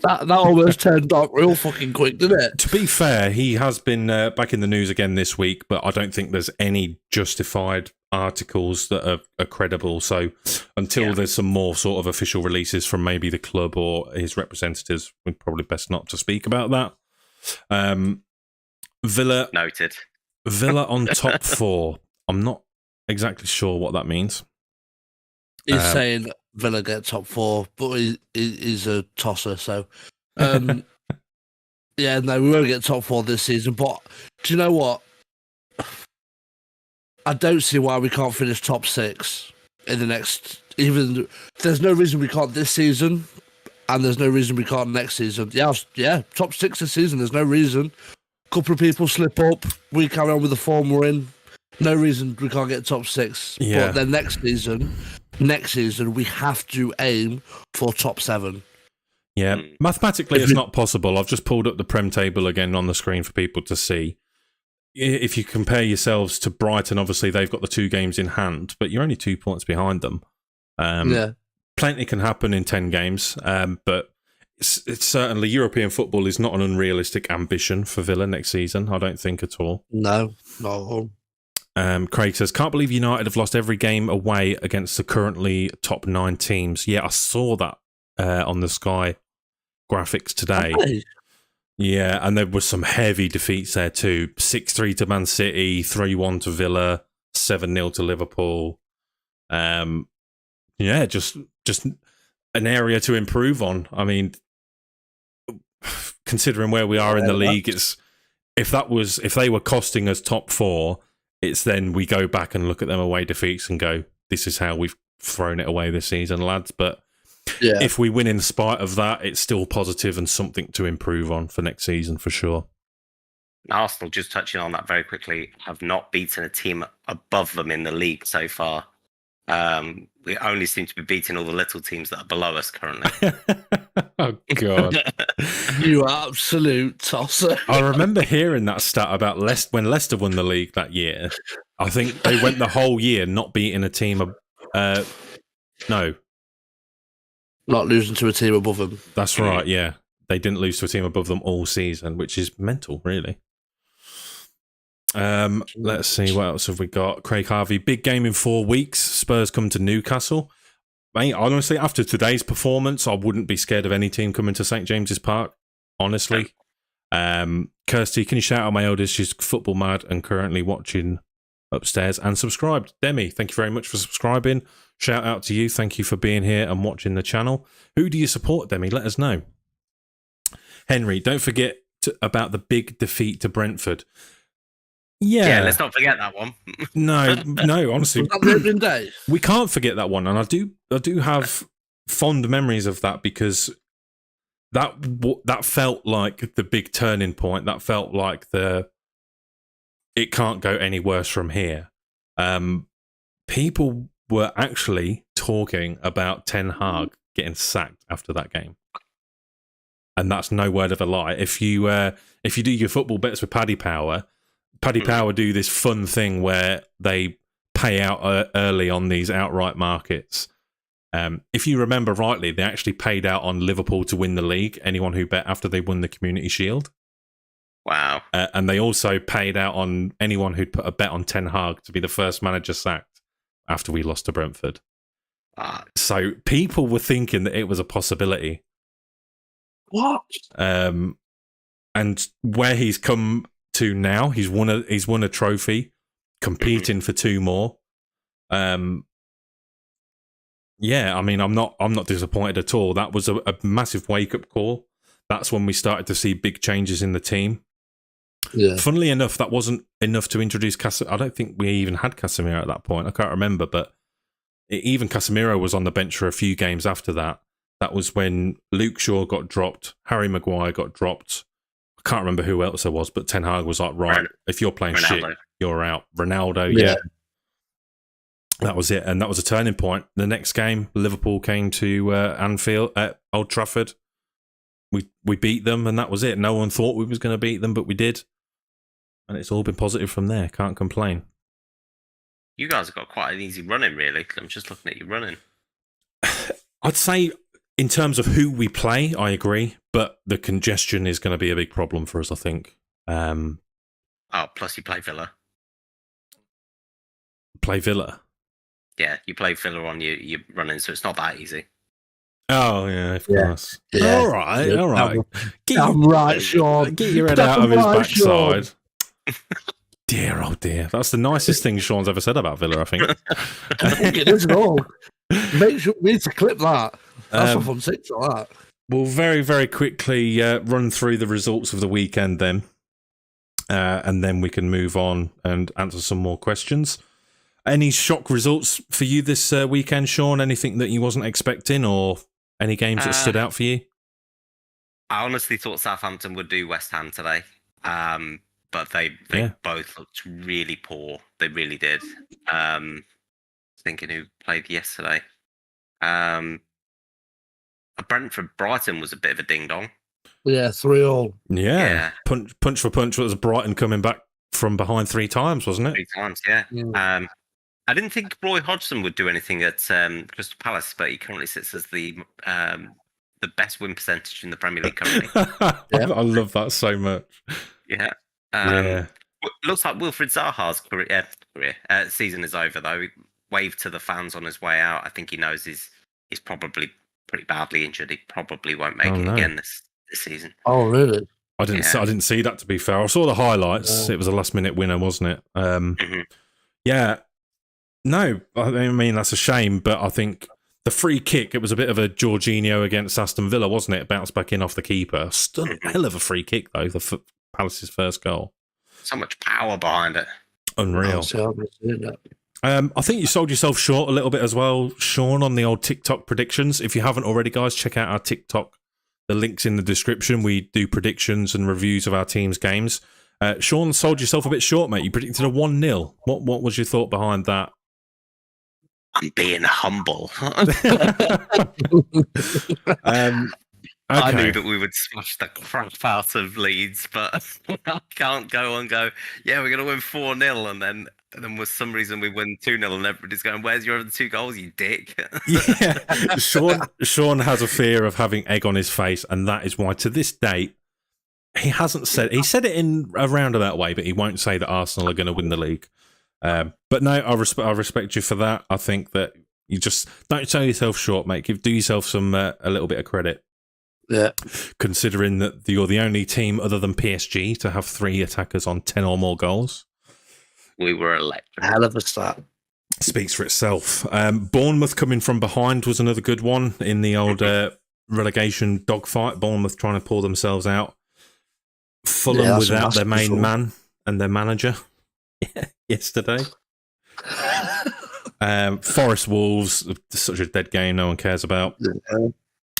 That almost turned dark real fucking quick, didn't it? To be fair, he has been back in the news again this week, but I don't think there's any justified articles that are credible. So until there's some more sort of official releases from maybe the club or his representatives, we're probably best not to speak about that. Villa Noted. Villa on top 4. I'm not exactly sure what that means. He's saying Villa get top 4, but he's a tosser. So, yeah, no, we won't get top 4 this season. But do you know what? I don't see why we can't finish top 6 in the next. Even there's no reason we can't this season, and there's no reason we can't next season. Yeah, top 6 this season. There's no reason. Couple of people slip up. We carry on with the form we're in. No reason we can't get top 6. Yeah. But then next season, next season we have to aim for top 7. Yeah, mathematically it's not possible. I've just pulled up the Prem table again on the screen for people to see. If you compare yourselves to Brighton, obviously they've got the 2 games in hand, but you're only 2 points behind them. Plenty can happen in 10 games, but it's certainly European football is not an unrealistic ambition for Villa next season. I don't think at all. No, not at all. Craig says, can't believe United have lost every game away against the currently top 9 teams. Yeah, I saw that on the Sky graphics today. Hey. Yeah, and there were some heavy defeats there too. 6-3 to Man City, 3-1 to Villa, 7-0 to Liverpool. Yeah, just an area to improve on. I mean, considering where we are in the league, it's if they were costing us top 4, it's then we go back and look at them away defeats and go, this is how we've thrown it away this season, lads. But if we win in spite of that, it's still positive and something to improve on for next season for sure. Arsenal, just touching on that very quickly, have not beaten a team above them in the league so far. We only seem to be beating all the little teams that are below us currently. Oh, God. You absolute tosser. I remember hearing that stat about when Leicester won the league that year. I think they went the whole year not beating a team. No. Not losing to a team above them. That's right, yeah. They didn't lose to a team above them all season, which is mental, really. Let's see, what else have we got? Craig Harvey, big game in 4 weeks. Spurs come to Newcastle. Mate, honestly, after today's performance, I wouldn't be scared of any team coming to St. James's Park, honestly. Kirsty, can you shout out my eldest? She's football mad and currently watching upstairs and subscribed. Demi, thank you very much for subscribing. Shout out to you. Thank you for being here and watching the channel. Who do you support, Demi? Let us know. Henry, don't forget about the big defeat to Brentford. Yeah, let's not forget that one. No, honestly, Day? we can't forget that one, and I do have fond memories of that because that felt like the big turning point. That felt like it can't go any worse from here. People were actually talking about Ten Hag getting sacked after that game, and that's no word of a lie. If you do your football bets with Paddy Power do this fun thing where they pay out early on these outright markets. If you remember rightly, they actually paid out on Liverpool to win the league, anyone who bet after they won the Community Shield. Wow. And they also paid out on anyone who'd put a bet on Ten Hag to be the first manager sacked after we lost to Brentford. So people were thinking that it was a possibility. What? And where he's come to now, he's won a trophy, competing for 2 more. Yeah, I mean, I'm not disappointed at all. That was a massive wake up call. That's when we started to see big changes in the team. Yeah. Funnily enough, that wasn't enough to introduce Casemiro. I don't think we even had Casemiro at that point. I can't remember, but even Casemiro was on the bench for a few games after that. That was when Luke Shaw got dropped, Harry Maguire got dropped. I can't remember who else there was, but Ten Hag was like, right, if you're playing shit, you're out. Ronaldo, yeah. That was it, and that was a turning point. The next game, Liverpool came to Anfield at Old Trafford. We beat them, and that was it. No one thought we was going to beat them, but we did, and it's all been positive from there. Can't complain. You guys have got quite an easy running, really. I'm just looking at you running. I'd say, in terms of who we play, I agree, but the congestion is going to be a big problem for us, I think. Plus you play Villa. Play Villa? Yeah, you play Villa on your running, so it's not that easy. Oh, yeah, of course. Yeah. All right. I'm right, Sean. Get your head out of his backside. Dear, oh dear. That's the nicest thing Sean's ever said about Villa, I think. I think it is all. Make sure we need to clip that. That's off on 6 or that. We'll very, very quickly run through the results of the weekend then. And then we can move on and answer some more questions. Any shock results for you this weekend, Sean? Anything that you wasn't expecting or any games that stood out for you? I honestly thought Southampton would do West Ham today. But they both looked really poor. They really did. thinking who played yesterday. Brentford Brighton was a bit of a ding dong. Yeah, 3-3. Yeah. Punch for punch was Brighton coming back from behind 3 times, wasn't it? 3 times, yeah. Mm. I didn't think Roy Hodgson would do anything at Crystal Palace, but he currently sits as the best win percentage in the Premier League currently. I love that so much. Yeah. Yeah. Looks like Wilfried Zaha's season is over, though. He waved to the fans on his way out. I think he knows he's probably pretty badly injured. He probably won't make it again this season. Oh, really? I didn't see that, to be fair. I saw the highlights. It was a last-minute winner, wasn't it? Yeah. No, I mean, that's a shame, but I think the free kick, it was a bit of a Jorginho against Aston Villa, wasn't it? Bounced back in off the keeper. Stunning. Hell of a free kick, though, Palace's first goal. So much power behind it. Unreal. I think you sold yourself short a little bit as well, Sean, on the old TikTok predictions. If you haven't already, guys, check out our TikTok. The link's in the description. We do predictions and reviews of our team's games. Sean, sold yourself a bit short, mate. You predicted a 1-0. What was your thought behind that? I'm being humble. Okay. I knew that we would smash the crap out of Leeds, but I can't go and go, yeah, we're going to win 4-0, and then for some reason we win 2-0, and everybody's going, where's your other 2 goals, you dick? Yeah, Sean has a fear of having egg on his face, and that is why, to this date, he hasn't said... He said it in a roundabout way, but he won't say that Arsenal are going to win the league. But no, I respect you for that. I think that you just don't sell yourself short, mate. Do yourself some a little bit of credit. Yeah. Considering that you're the only team other than PSG to have 3 attackers on 10 or more goals. We were electric. Hell of a start. Speaks for itself. Bournemouth coming from behind was another good one in the old relegation dogfight. Bournemouth trying to pull themselves out. Fulham without their main man and their manager yesterday. Forest Wolves, such a dead game no one cares about. Yeah.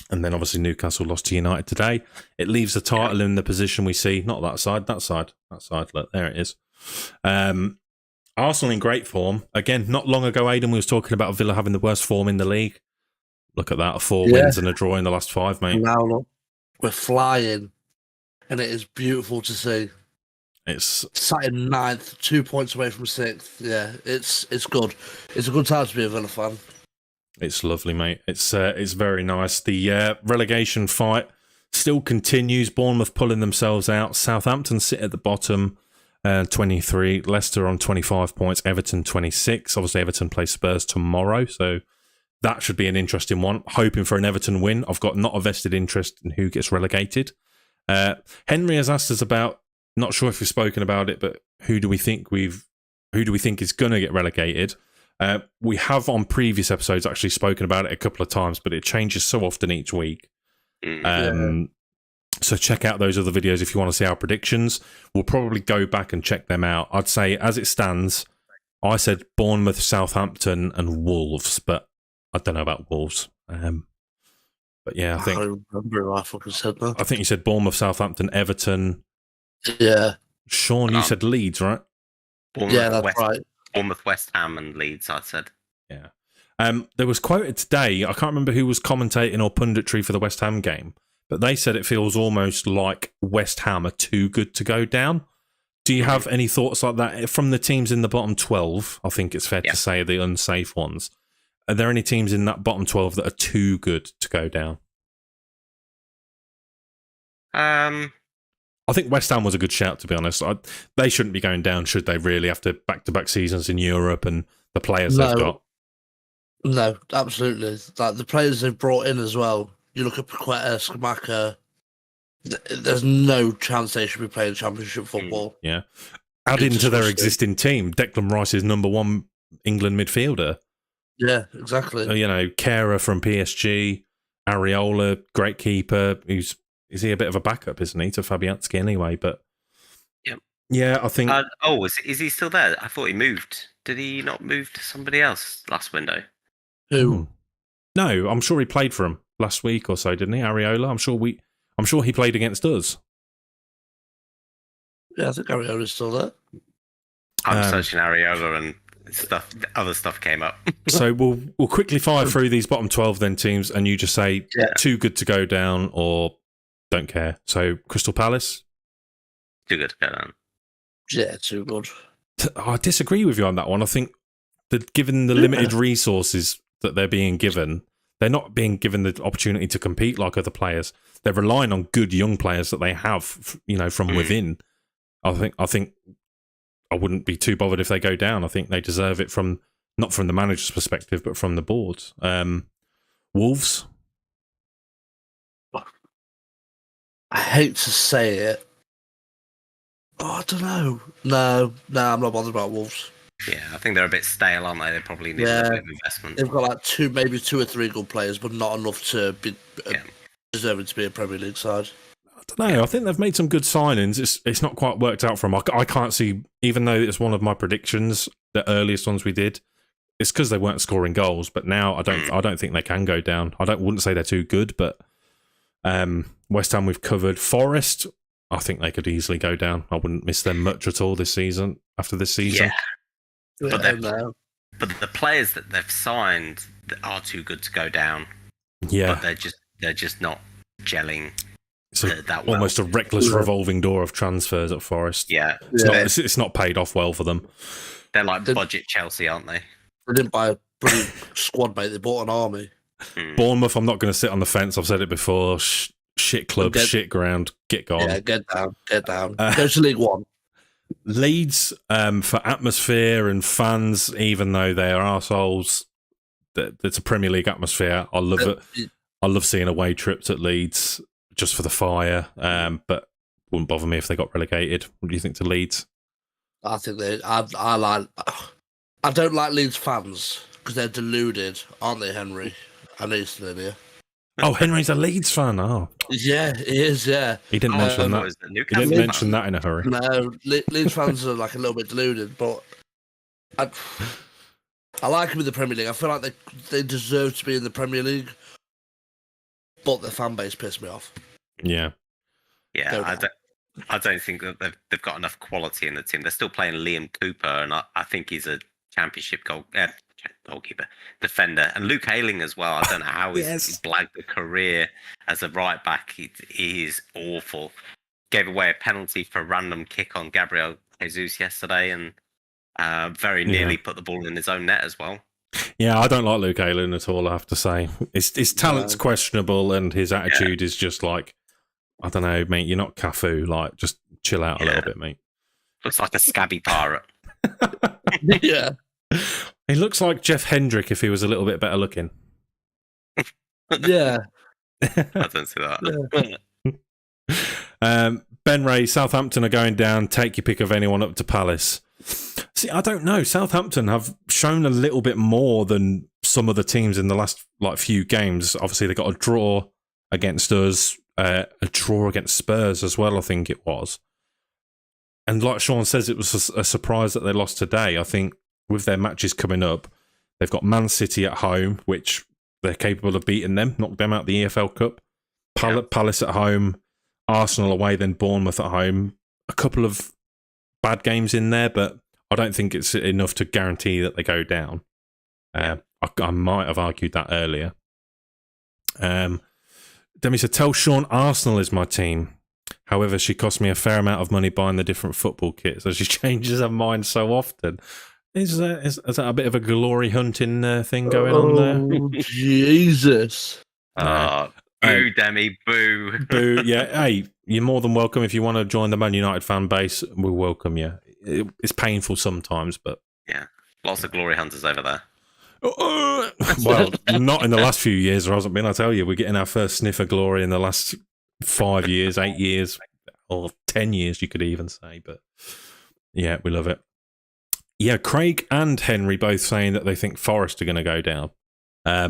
And then obviously Newcastle lost to United today. It leaves the title in the position we see. Not that side, that side. Look, there it is. Arsenal in great form. Again, not long ago, Aidan, we was talking about Villa having the worst form in the league. Look at that, 4 wins and a draw in the last 5, mate. Now look, we're flying, and it is beautiful to see. It's sat in 9th, 2 points away from 6th. Yeah, it's good. It's a good time to be a Villa fan. It's lovely, mate. It's very nice. The relegation fight still continues. Bournemouth pulling themselves out. Southampton sit at the bottom, 23. Leicester on 25 points. Everton 26. Obviously, Everton play Spurs tomorrow, so that should be an interesting one. Hoping for an Everton win. I've got not a vested interest in who gets relegated. Henry has asked us about. Not sure if we've spoken about it, but who do we think is going to get relegated? We have on previous episodes actually spoken about it a couple of times, but it changes so often each week. So check out those other videos if you want to see our predictions. We'll probably go back and check them out. I'd say, as it stands, I said Bournemouth, Southampton, and Wolves, but I don't know about Wolves. But yeah, I don't remember what I fucking said that. I think you said Bournemouth, Southampton, Everton. Yeah. Sean, you said Leeds, right? Yeah, that's right. Bournemouth, West Ham, and Leeds, I said. Yeah. There was quoted today, I can't remember who was commentating or punditry for the West Ham game, but they said it feels almost like West Ham are too good to go down. Do you have any thoughts like that from the teams in the bottom 12? I think it's fair to say the unsafe ones. Are there any teams in that bottom 12 that are too good to go down? I think West Ham was a good shout, to be honest. They shouldn't be going down, should they, really, after back-to-back seasons in Europe and the players they've got? No, absolutely. Like the players they've brought in as well. You look at Paqueta, Skamaka, there's no chance they should be playing Championship football. Yeah. Add into their existing team, Declan Rice is number 1 England midfielder. Yeah, exactly. You know, Kera from PSG, Areola, great keeper, Is he a bit of a backup, isn't he, to Fabianski anyway? But yeah, I think. Is he still there? I thought he moved. Did he not move to somebody else last window? Who? No, I'm sure he played for him last week or so, didn't he, Areola? I'm sure he played against us. Yeah, I think Areola's still there. I'm searching Areola, and other stuff came up. So we'll quickly fire through these bottom 12 then teams, and you just say too good to go down or don't care. So Crystal Palace. Too good to go down. Yeah, too good. I disagree with you on that one. I think that given the limited resources that they're being given, they're not being given the opportunity to compete like other players. They're relying on good young players that they have, from within. I think I wouldn't be too bothered if they go down. I think they deserve it not from the manager's perspective, but from the board. Wolves. I hate to say it. Oh, I don't know. No, I'm not bothered about Wolves. Yeah, I think they're a bit stale, aren't they? They probably need a bit of investment. They've got like maybe two or three good players, but not enough to be deserving to be a Premier League side. I don't know. I think they've made some good signings. It's not quite worked out for them. I can't see, even though it's one of my predictions, the earliest ones we did, it's because they weren't scoring goals. But now I don't think they can go down. Wouldn't say they're too good, but West Ham we've covered. Forest, I think they could easily go down. I wouldn't miss them much at all this season. After this season, but the players that they've signed are too good to go down. Yeah, but they're just not gelling. So that well. Almost a reckless revolving door of transfers at Forest. Yeah, it's not paid off well for them. They're like budget Chelsea, aren't they? They didn't buy a bloody squad, mate. They bought an army. Bournemouth, I'm not going to sit on the fence. I've said it before. Shit club, shit ground. Get gone. Yeah, get down. Go to League One. Leeds, for atmosphere and fans, even though they are arseholes, it's a Premier League atmosphere. I love it. I love seeing away trips at Leeds just for the fire, but wouldn't bother me if they got relegated. What do you think to Leeds? I think I don't like Leeds fans because they're deluded, aren't they, Henry? I know you're still in here. Oh, Henry's a Leeds fan. Oh, yeah, he is. Yeah, he didn't mention that. He didn't mention that in a hurry. No, Leeds fans are like a little bit deluded, but I like them in the Premier League. I feel like they deserve to be in the Premier League, but their fan base pissed me off. Yeah, I don't think that they've got enough quality in the team. They're still playing Liam Cooper, and I think he's a championship goalkeeper, defender, and Luke Ayling as well. I don't know how he's blagged a career as a right back. He is awful. Gave away a penalty for a random kick on Gabriel Jesus yesterday, and very nearly put the ball in his own net as well. Yeah, I don't like Luke Ayling at all, I have to say. His talent's questionable, and his attitude is just like, I don't know, mate, you're not Cafu. Like, just chill out a little bit, mate. Looks like a scabby pirate. Yeah. He looks like Jeff Hendrick if he was a little bit better looking. Yeah. I don't see that. Ben Ray, Southampton are going down. Take your pick of anyone up to Palace. See, I don't know. Southampton have shown a little bit more than some of the teams in the last few games. Obviously, they got a draw against us, a draw against Spurs as well, I think it was. And like Sean says, it was a surprise that they lost today. I think with their matches coming up, they've got Man City at home, which they're capable of beating them, knock them out the EFL Cup. Palace at home, Arsenal away, then Bournemouth at home. A couple of bad games in there, but I don't think it's enough to guarantee that they go down. I might have argued that earlier. Demi said, tell Sean Arsenal is my team. However, she cost me a fair amount of money buying the different football kits, as she changes her mind so often. Is that a bit of a glory hunting thing going on there? Oh, Jesus. Boo, Demi, boo. Boo, yeah. Hey, you're more than welcome if you want to join the Man United fan base. We'll welcome you. It's painful sometimes, but... Yeah, lots of glory hunters over there. Well, not in the last few years, there hasn't been, I tell you. We're getting our first sniff of glory in the last 5 years, 8 years, or 10 years, you could even say. But yeah, we love it. Yeah, Craig and Henry both saying that they think Forest are going to go down. I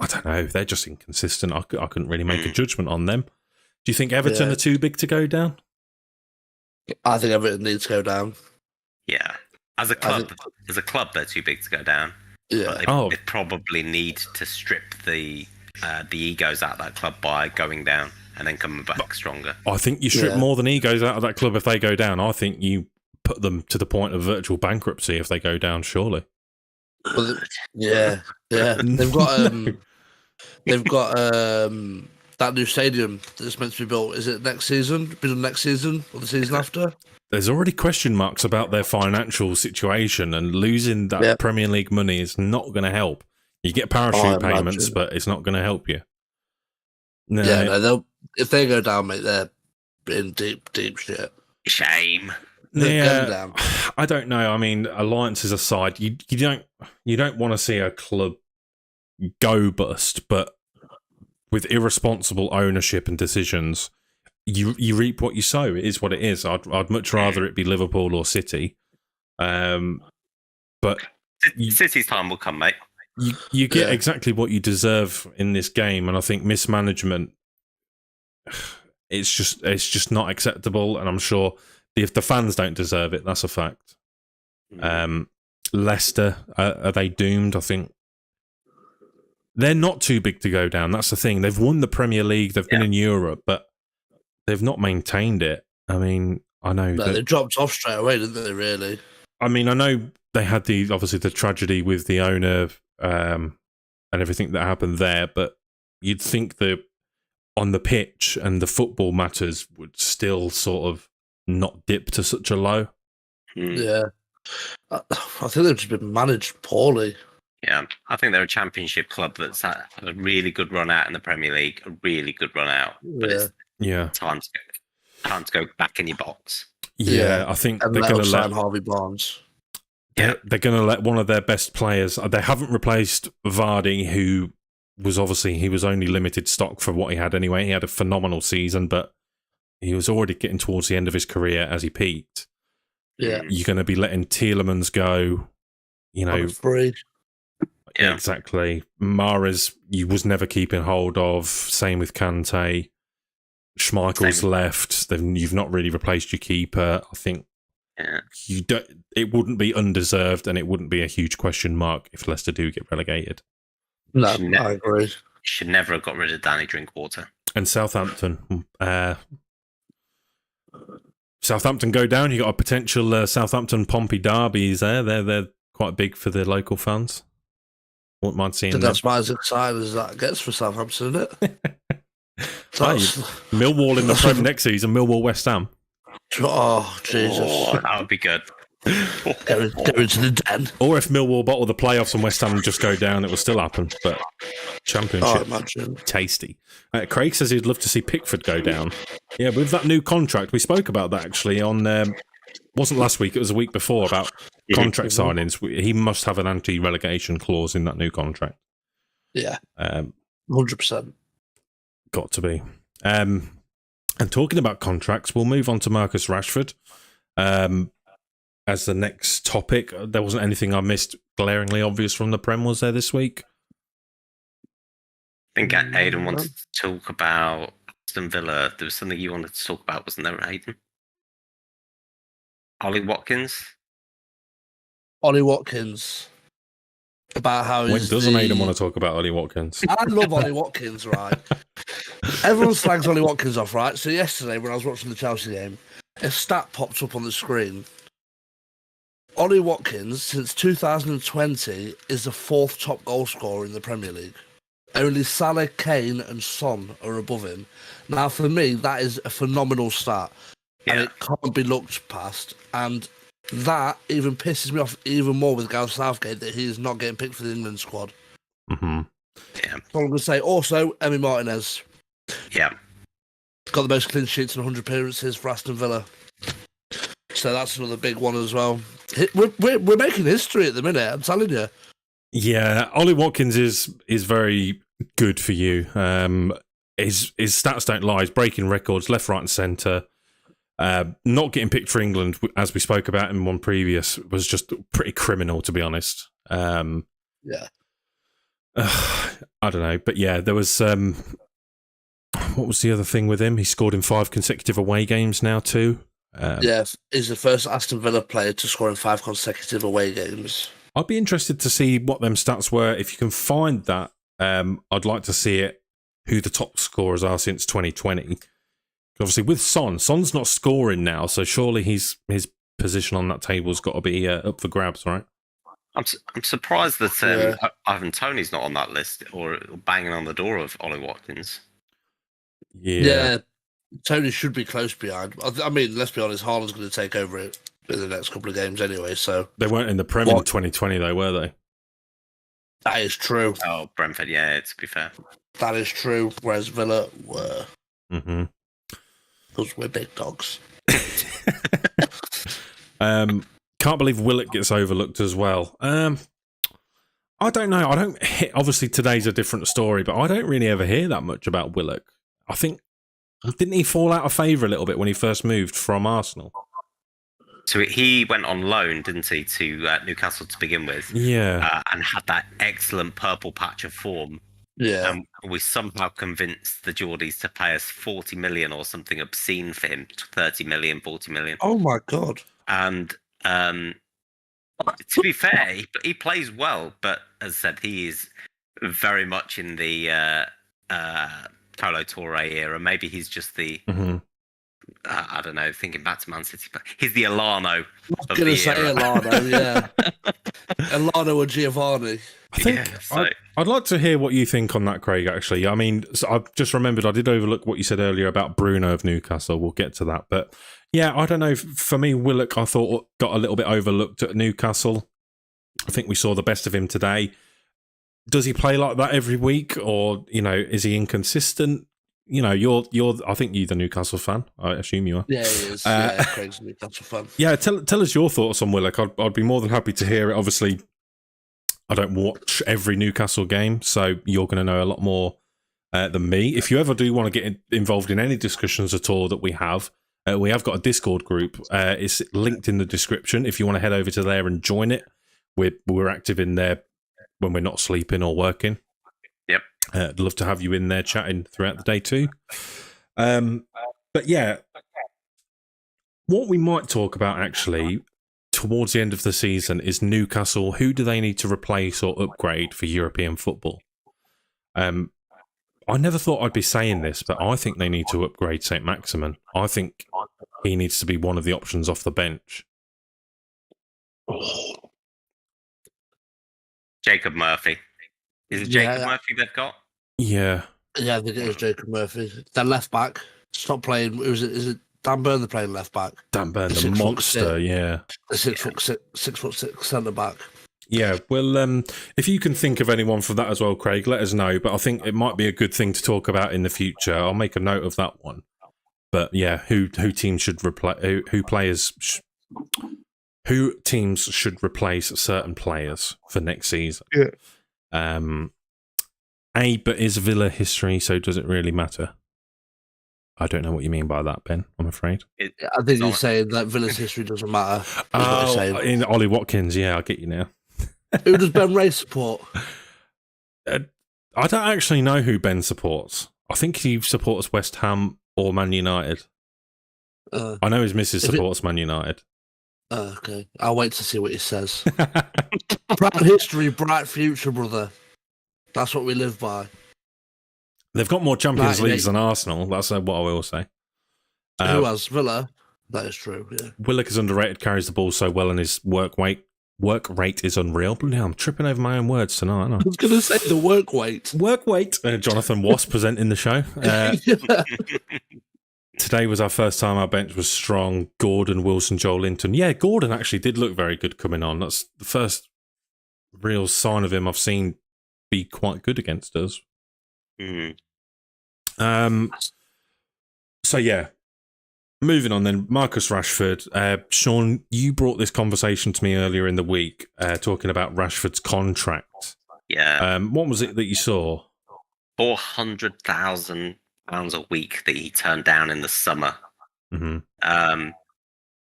don't know. They're just inconsistent. I couldn't really make a judgment on them. Do you think Everton are too big to go down? I think Everton needs to go down. Yeah. As a club, they're too big to go down. Yeah. But they probably need to strip the egos out of that club by going down and then coming back stronger. I think you strip more than egos out of that club if they go down. I think you put them to the point of virtual bankruptcy if they go down. Surely. Well, yeah. They've got that new stadium that's meant to be built. Is it next season? Be done next season or the season after? There's already question marks about their financial situation, and losing that Premier League money is not going to help. You get parachute payments, but it's not going to help you. No. Yeah, no, if they go down, mate, they're in deep shit. Shame. Yeah, I don't know. I mean, alliances aside, you don't want to see a club go bust, but with irresponsible ownership and decisions, you reap what you sow. It is what it is. I'd much rather it be Liverpool or City, but City's time will come, mate. You get exactly what you deserve in this game, and I think mismanagement, it's just not acceptable, and I'm sure if the fans don't deserve it, that's a fact. Leicester, are they doomed? I think they're not too big to go down. That's the thing. They've won the Premier League, they've been in Europe, but they've not maintained it. I mean, I know they dropped off straight away, didn't they? Really? I mean, I know they had obviously the tragedy with the owner and everything that happened there, but you'd think that on the pitch and the football matters would still sort of not dip to such a low. Yeah, I think they've just been managed poorly. Yeah, I think they're a championship club that's had a really good run out in the Premier League, a really good run out. But it's time to go back in your box. Yeah, I think and they're going to let Harvey Barnes. They're going to let one of their best players. They haven't replaced Vardy, who was he was only limited stock for what he had anyway. He had a phenomenal season, but he was already getting towards the end of his career as he peaked. Yeah, you're going to be letting Tielemans go. You know, free. Yeah, exactly. Mahrez, you was never keeping hold of. Same with Kante. Schmeichel's left. You've not really replaced your keeper. I think. Yeah. It wouldn't be undeserved, and it wouldn't be a huge question mark if Leicester do get relegated. No, I agree. Should never have got rid of Danny Drinkwater. And Southampton. Southampton go down. You got a potential Southampton Pompey derby there. They're quite big for the local fans. Wouldn't mind seeing that. That's about as exciting as that gets for Southampton, isn't it? Millwall in the Prem next season. Millwall West Ham. Oh, Jesus. That would be good. Go into the den. Or if Millwall bottle the playoffs and West Ham just go down, it will still happen. But Championship, tasty. Craig says he'd love to see Pickford go down. Yeah, with that new contract, we spoke about that actually on, wasn't last week, it was a week before, about contract signings. He must have an anti-relegation clause in that new contract. Yeah, 100%. Got to be. And talking about contracts, we'll move on to Marcus Rashford. As the next topic, there wasn't anything I missed glaringly obvious from the Prem, was there, this week? I think Aidan wanted to talk about Aston Villa. There was something you wanted to talk about, wasn't there, Aidan? Ollie Watkins? Ollie Watkins. About how when doesn't Aidan want to talk about Ollie Watkins? I love Ollie Watkins, right? Everyone slags Ollie Watkins off, right? So yesterday, when I was watching the Chelsea game, a stat popped up on the screen. Ollie Watkins, since 2020, is the fourth top goal scorer in the Premier League. Only Salah, Kane and Son are above him. Now, for me, that is a phenomenal stat. And it can't be looked past. And that even pisses me off even more with Gareth Southgate that he is not getting picked for the England squad. Mm-hmm. Yeah. So I'm going to say, also, Emi Martinez. Yeah. Got the most clean sheets and 100 appearances for Aston Villa. So that's another big one as well. We're making history at the minute, I'm telling you. Yeah, Ollie Watkins is very good for you. His stats don't lie. He's breaking records left, right and centre. Not getting picked for England, as we spoke about in one previous, was just pretty criminal, to be honest. Yeah. I don't know. But yeah, there was... what was the other thing with him? He scored in 5 consecutive away games now too. He's the first Aston Villa player to score in 5 consecutive away games. I'd be interested to see what them stats were. If you can find that, I'd like to see it, who the top scorers are since 2020. Obviously, with Son's not scoring now, so surely his position on that table's got to be up for grabs, right? I'm surprised that Yeah. Ivan Toney's not on that list or banging on the door of Ollie Watkins. Yeah. Tony should be close behind. I mean, let's be honest, Haaland's going to take over it in the next couple of games anyway, so... They weren't in the Prem in 2020, though, were they? That is true. Oh, Brentford, yeah, to be fair. That is true, whereas Villa were. Mm-hmm. Because we're big dogs. Can't believe Willock gets overlooked as well. I don't know. Obviously, today's a different story, but I don't really ever hear that much about Willock. I think, didn't he fall out of favour a little bit when he first moved from Arsenal? So he went on loan, didn't he, to Newcastle to begin with? Yeah. And had that excellent purple patch of form. Yeah. And we somehow convinced the Geordies to pay us 40 million or something obscene for him, 30 million, 40 million. Oh my God. And to be fair, he plays well, but as I said, he is very much in the Colo Touré era. Maybe he's just the... Mm-hmm. I don't know, thinking back to Man City, but he's the Alano. I was going to say Alano, yeah. Alano or Giovanni. I think I'd like to hear what you think on that, Craig, actually. I mean, so I've just remembered I did overlook what you said earlier about Bruno of Newcastle. We'll get to that. But yeah, I don't know. For me, Willock, I thought got a little bit overlooked at Newcastle. I think we saw the best of him today. Does he play like that every week? Or, is he inconsistent? I think you're the Newcastle fan. I assume you are. Yeah, he is. Yeah, Craig's a Newcastle fan. Yeah, tell us your thoughts on Willock. I'd be more than happy to hear it. Obviously, I don't watch every Newcastle game, so you're going to know a lot more than me. If you ever do want to get involved in any discussions at all that we have got a Discord group. It's linked in the description. If you want to head over to there and join it, we're active in there when we're not sleeping or working. Yep. I'd love to have you in there chatting throughout the day too. But yeah, what we might talk about actually towards the end of the season is Newcastle. Who do they need to replace or upgrade for European football? I never thought I'd be saying this, but I think they need to upgrade St. Maximin. I think he needs to be one of the options off the bench. Jacob Murphy. Is it Jacob Murphy they've got? Yeah. Yeah, I think it is Jacob Murphy. Their left back. Stop playing. Is it Dan Burn they're playing left back? Dan Burn, the monster, yeah. The 6'6" centre back. Yeah, well, if you can think of anyone for that as well, Craig, let us know. But I think it might be a good thing to talk about in the future. I'll make a note of that one. But yeah, who teams should replace who teams should replace certain players for next season? Yeah. But is Villa history, so does it really matter? I don't know what you mean by that, Ben, I'm afraid. I think you're saying that Villa's history doesn't matter. In Ollie Watkins, yeah, I get you now. Who does Ben Ray support? I don't actually know who Ben supports. I think he supports West Ham or Man United. I know his missus supports Man United. Okay, I'll wait to see what he says. Bright history, bright future, brother. That's what we live by. They've got more Champions Leagues than Arsenal. That's what I will say. Who has? Villa? That is true, yeah. Willock is underrated, carries the ball so well, and his work rate is unreal. But now I'm tripping over my own words tonight, aren't I? I was going to say the work weight. Work weight. Jonathan Wass presenting the show. Today was our first time our bench was strong. Gordon, Wilson, Joel Linton. Yeah, Gordon actually did look very good coming on. That's the first real sign of him I've seen be quite good against us. Mm-hmm. So yeah, moving on then. Marcus Rashford. Sean, you brought this conversation to me earlier in the week, talking about Rashford's contract. Yeah. What was it that you saw? £400,000 a week that he turned down in the summer. Mm-hmm.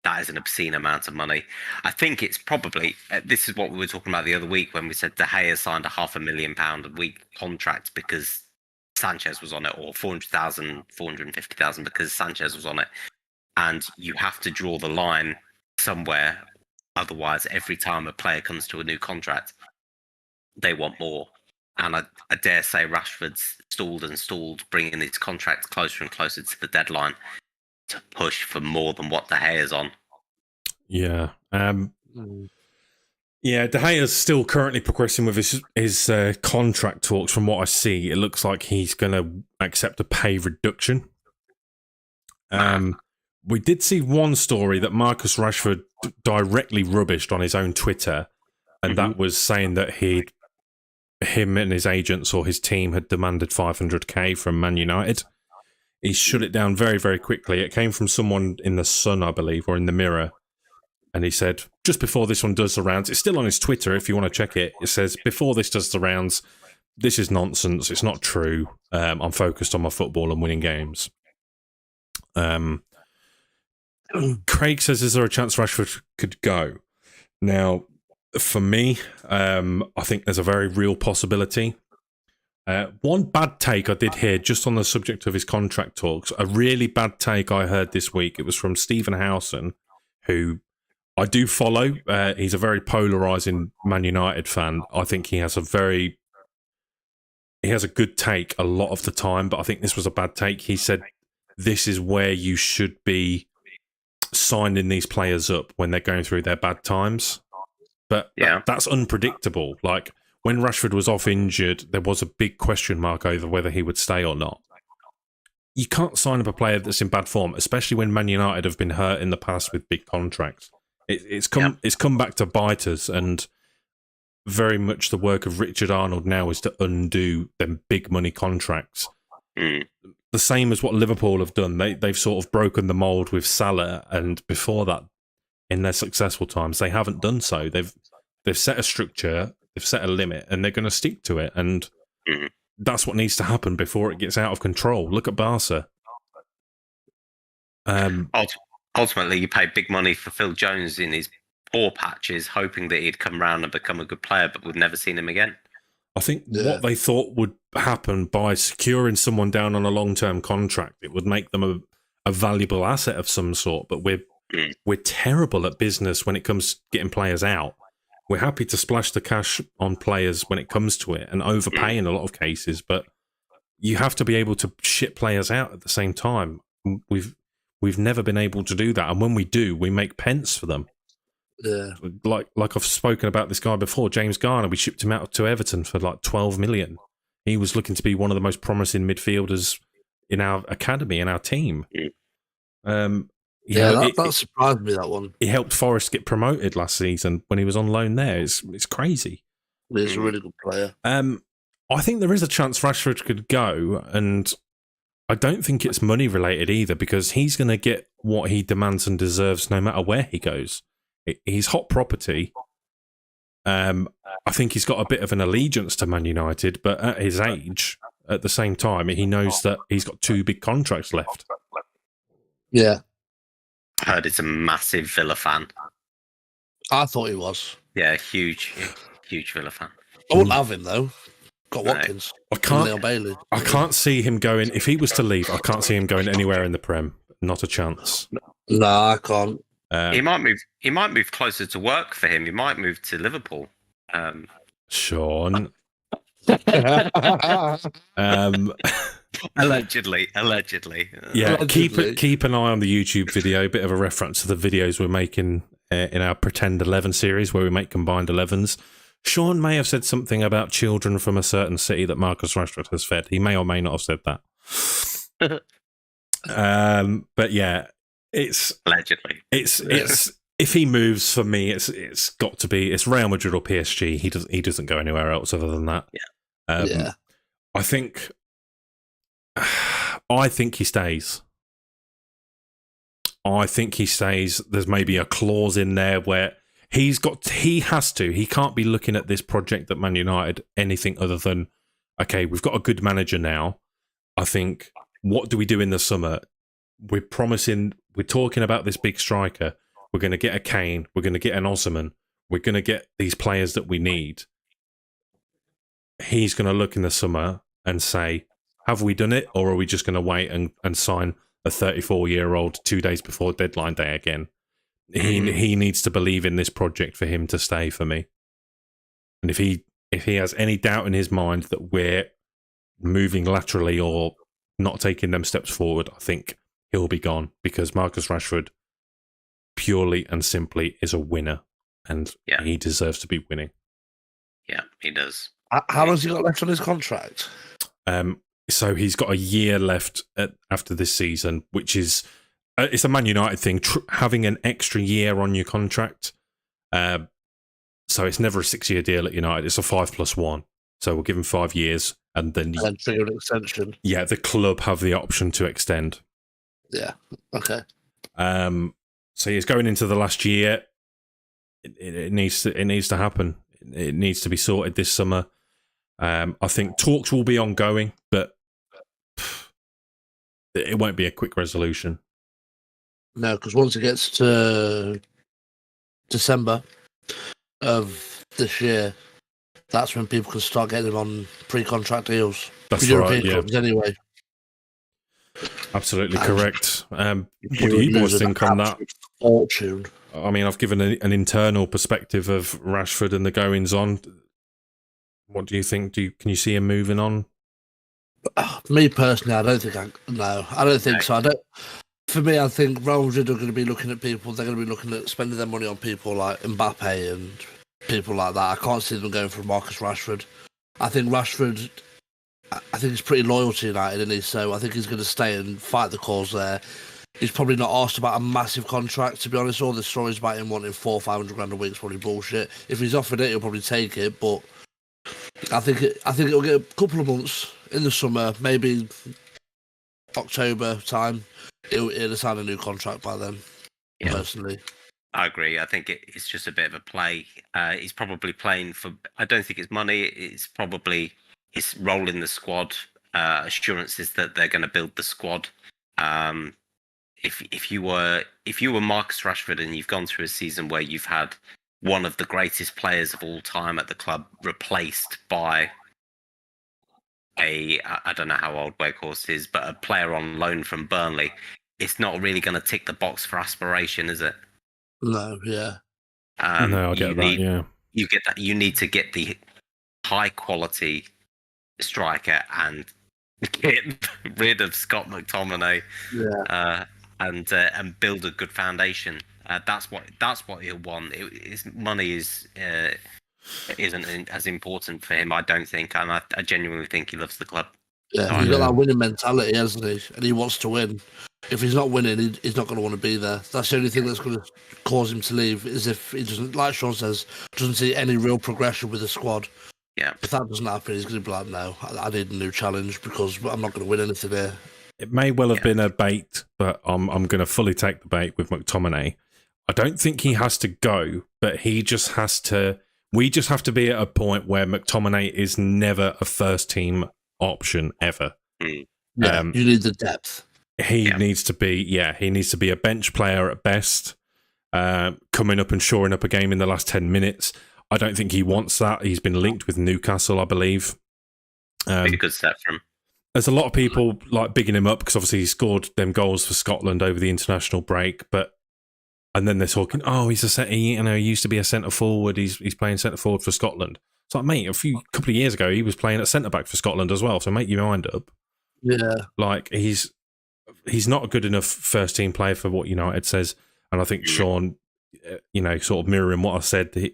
That is an obscene amount of money. I think it's probably, this is what we were talking about the other week when we said De Gea signed a £500,000 a week contract because Sanchez was on it, or 400,000, 450,000 because Sanchez was on it. And you have to draw the line somewhere. Otherwise, every time a player comes to a new contract, they want more. And I dare say Rashford's stalled, bringing his contract closer and closer to the deadline to push for more than what De Gea's on. Yeah. Mm. Yeah, De Gea's still currently progressing with his contract talks. From what I see, it looks like he's going to accept a pay reduction. We did see one story that Marcus Rashford directly rubbished on his own Twitter, and that was saying that him and his agents or his team had demanded 500k from Man United. He shut it down very, very quickly. It came from someone in the Sun, I believe, or in the Mirror. And he said, just before this one does the rounds, it's still on his Twitter if you want to check it. It says, before this does the rounds, this is nonsense. It's not true. I'm focused on my football and winning games. Craig says, is there a chance Rashford could go? Now, for me, I think there's a very real possibility. One bad take I did hear just on the subject of his contract talks, a really bad take I heard this week. It was from Stephen Howson, who I do follow. He's a very polarising Man United fan. I think he has a good take a lot of the time, but I think this was a bad take. He said, this is where you should be signing these players up when they're going through their bad times. But that's unpredictable. Like, when Rashford was off injured, there was a big question mark over whether he would stay or not. You can't sign up a player that's in bad form, especially when Man United have been hurt in the past with big contracts. It's come back to bite us, and very much the work of Richard Arnold now is to undo them big money contracts. The same as what Liverpool have done. They've sort of broken the mould with Salah, and before that, in their successful times, they haven't done so. They've set a structure, they've set a limit, and they're going to stick to it. And that's what needs to happen before it gets out of control. Look at Barca. Ultimately, you pay big money for Phil Jones in his poor patches, hoping that he'd come around and become a good player, but we've never seen him again. I think what they thought would happen by securing someone down on a long-term contract, it would make them a valuable asset of some sort. But we're terrible at business when it comes to getting players out. We're happy to splash the cash on players when it comes to it and overpay in a lot of cases, but you have to be able to ship players out at the same time. We've never been able to do that, and when we do, we make pence for them. Yeah, like I've spoken about this guy before, James Garner. We shipped him out to Everton for like 12 million. He was looking to be one of the most promising midfielders in our academy, in our team. That surprised me, that one. He helped Forest get promoted last season when he was on loan there. It's crazy. He's a really good player. I think there is a chance Rashford could go, and I don't think it's money related either, because he's going to get what he demands and deserves no matter where he goes. He's hot property. I think he's got a bit of an allegiance to Man United, but at his age, at the same time, he knows that he's got 2 big contracts left. Yeah. I heard it's a massive Villa fan. I thought he was. Yeah, huge Villa fan. I wouldn't have him, though. Got Watkins. I can't see him going, if he was to leave, I can't see him going anywhere in the Prem. Not a chance. No, I can't. He might move closer to work for him. He might move to Liverpool. Sean. Allegedly. Yeah, keep an eye on the YouTube video. Bit of a reference to the videos we're making in our Pretend 11 series, where we make combined 11s. Sean may have said something about children from a certain city that Marcus Rashford has fed. He may or may not have said that. But yeah, it's allegedly. It's if he moves, for me, it's got to be Real Madrid or PSG. He doesn't go anywhere else other than that. Yeah. I think he stays. I think he stays. There's maybe a clause in there where he can't be looking at this project at Man United anything other than, okay, we've got a good manager now. I think, what do we do in the summer? We're talking about this big striker. We're going to get a Kane. We're going to get an Osimhen. We're going to get these players that we need. He's going to look in the summer and say, have we done it? Or are we just going to wait and sign a 34-year-old 2 days before deadline day again? He needs to believe in this project for him to stay, for me. And if he has any doubt in his mind that we're moving laterally or not taking them steps forward, I think he'll be gone, because Marcus Rashford purely and simply is a winner, and Yeah. he deserves to be winning. Yeah, he does. How long's he got left on his contract? So he's got a year left after this season, which is it's a Man United thing, having an extra year on your contract. So it's never a 6-year deal at United; it's a 5+1. So we'll give him 5 years, and then Trigger an extension. yeah, the club have the option to extend. Yeah. Okay. So he's going into the last year. It needs to happen. It needs to be sorted this summer. I think talks will be ongoing, but it won't be a quick resolution. No, because once it gets to December of this year, that's when people can start getting him on pre-contract deals. That's For right. European Yeah, clubs anyway. absolutely correct. What You do would you boys lose an think on that? absolute fortune. I mean, I've given an internal perspective of Rashford and the goings on. What do you think? Can you see him moving on? Me personally, I don't think I don't think so. For me, I think Real Madrid are going to be looking at people. They're going to be looking at spending their money on people like Mbappe and people like that. I can't see them going for Marcus Rashford. I think Rashford. I think he's pretty loyal to United, isn't he? So I think he's going to stay and fight the cause there. He's probably not asked about a massive contract, to be honest. All the stories about him wanting 400-500 grand a week is probably bullshit. If he's offered it, he'll probably take it. But I think it'll get a couple of months in the summer, maybe October time. He'll have signed a new contract by then. Yeah. Personally, I agree. I think it's just a bit of a play. He's probably playing for. I don't think it's money. It's probably his role in the squad. Assurances that they're going to build the squad. If you were Marcus Rashford and you've gone through a season where you've had one of the greatest players of all time at the club replaced by I don't know how old Weghorst is, but a player on loan from Burnley, it's not really going to tick the box for aspiration, is it? no, yeah, No, I get that. Yeah, you get that. You need to get the high quality striker and get rid of Scott McTominay, yeah, and build a good foundation. That's what he'll want. Money isn't as important for him, I don't think, and I genuinely think he loves the club. yeah. He's got that winning mentality, hasn't he? And he wants to win. If he's not winning, he's not going to want to be there. That's the only thing that's going to cause him to leave. Is if he doesn't, like Sean says, doesn't see any real progression with the squad. Yeah. If that doesn't happen, he's going to be like, no, I need a new challenge because I'm not going to win anything here. it may well have been a bait, but I'm going to fully take the bait with McTominay. I don't think he has to go, but he just has to. We just have to be at a point where McTominay is never a first team option ever. Yeah, you need the depth. He needs to be, he needs to be a bench player at best, coming up and shoring up a game in the last 10 minutes. I don't think he wants that. He's been linked with Newcastle, I believe. Be a good step for him. There's a lot of people like bigging him up because obviously he scored them goals for Scotland over the international break, and then they're talking, he used to be a centre forward. He's playing centre forward for Scotland. It's like, mate, couple of years ago he was playing at centre back for Scotland as well. So make your mind up. Yeah, like he's not a good enough first team player for what United says. And I think Sean, sort of mirroring what I said,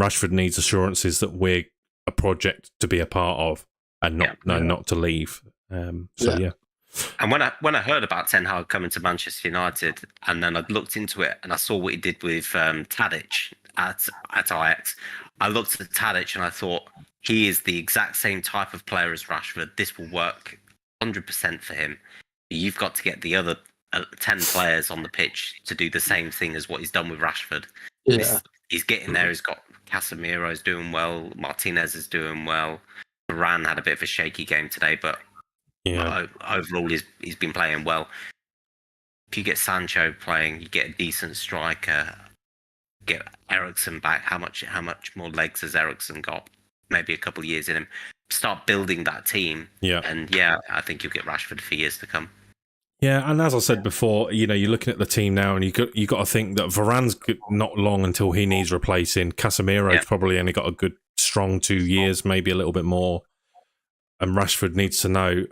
Rashford needs assurances that we're a project to be a part of and not to leave. Yeah. And when I heard about Ten Hag coming to Manchester United, and then I looked into it and I saw what he did with Tadic at Ajax, I looked at Tadic and I thought he is the exact same type of player as Rashford. This will work 100% for him. You've got to get the other 10 players on the pitch to do the same thing as what he's done with Rashford. yeah, He's getting there. He's got Casemiro's doing well. Martinez is doing well. Varane had a bit of a shaky game today, but overall he's been playing well. If you get Sancho playing, you get a decent striker. Get Eriksen back. How much more legs has Eriksen got? Maybe a couple of years in him. Start building that team. Yeah. And I think you'll get Rashford for years to come. Yeah, and as I said before, you're looking at the team now, and you got to think that Varane's not long until he needs replacing. Casemiro's probably only got a good, strong 2 years, maybe a little bit more. And Rashford needs to know,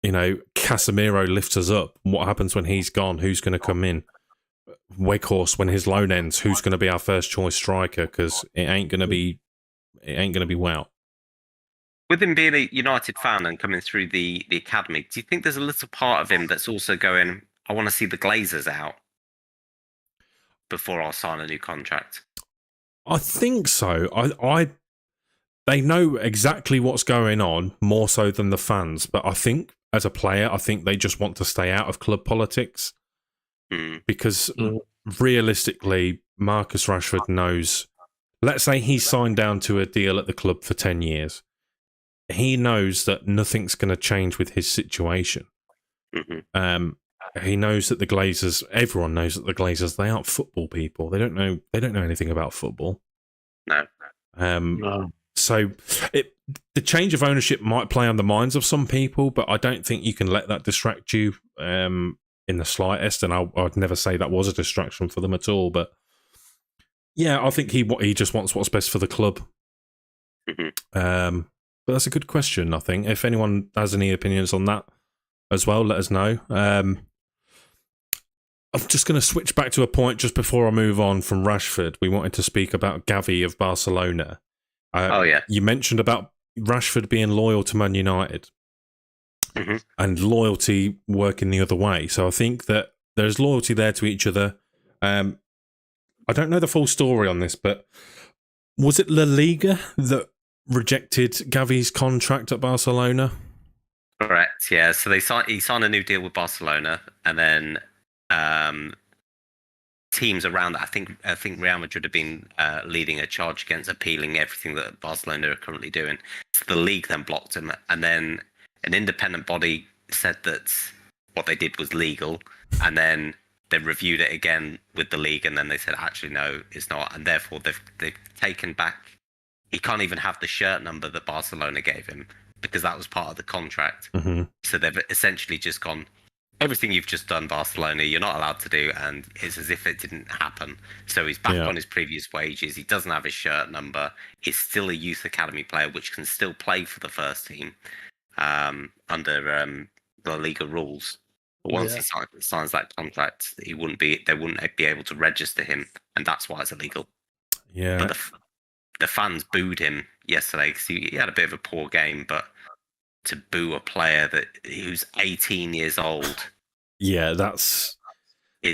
Casemiro lifts us up. What happens when he's gone? Who's going to come in? Weghorst, when his loan ends, who's going to be our first choice striker? Because it ain't going to be Wout. With him being a United fan and coming through the academy, do you think there's a little part of him that's also going, I want to see the Glazers out before I'll sign a new contract? I think so. They know exactly what's going on more so than the fans, but I think as a player, I think they just want to stay out of club politics because realistically, Marcus Rashford knows. Let's say he's signed down to a deal at the club for 10 years. He knows that nothing's going to change with his situation. He knows that the Glazers. Everyone knows that the Glazers. They aren't football people. They don't know. They don't know anything about football. No. No. So the change of ownership might play on the minds of some people, but I don't think you can let that distract you in the slightest. And I'd never say that was a distraction for them at all. But yeah, I think he just wants what's best for the club. But that's a good question, I think. If anyone has any opinions on that as well, let us know. I'm just going to switch back to a point just before I move on from Rashford. We wanted to speak about Gavi of Barcelona. You mentioned about Rashford being loyal to Man United and loyalty working the other way. So I think that there's loyalty there to each other. I don't know the full story on this, but was it La Liga that rejected Gavi's contract at Barcelona? Correct, yeah. So he signed a new deal with Barcelona, and then teams around that, I think Real Madrid have been leading a charge against appealing everything that Barcelona are currently doing. So the league then blocked him, and then an independent body said that what they did was legal, and then they reviewed it again with the league, and then they said actually no, it's not, and therefore they've taken back. He can't even have the shirt number that Barcelona gave him because that was part of the contract. So they've essentially just gone, everything you've just done, Barcelona, you're not allowed to do, and it's as if it didn't happen. So he's back on his previous wages. He doesn't have his shirt number. He's still a youth academy player, which can still play for the first team under the Liga rules. But once he signs that contract, they wouldn't be able to register him, and that's why it's illegal. Yeah. But the fans booed him yesterday because he had a bit of a poor game, but to boo a player who's 18 years old, is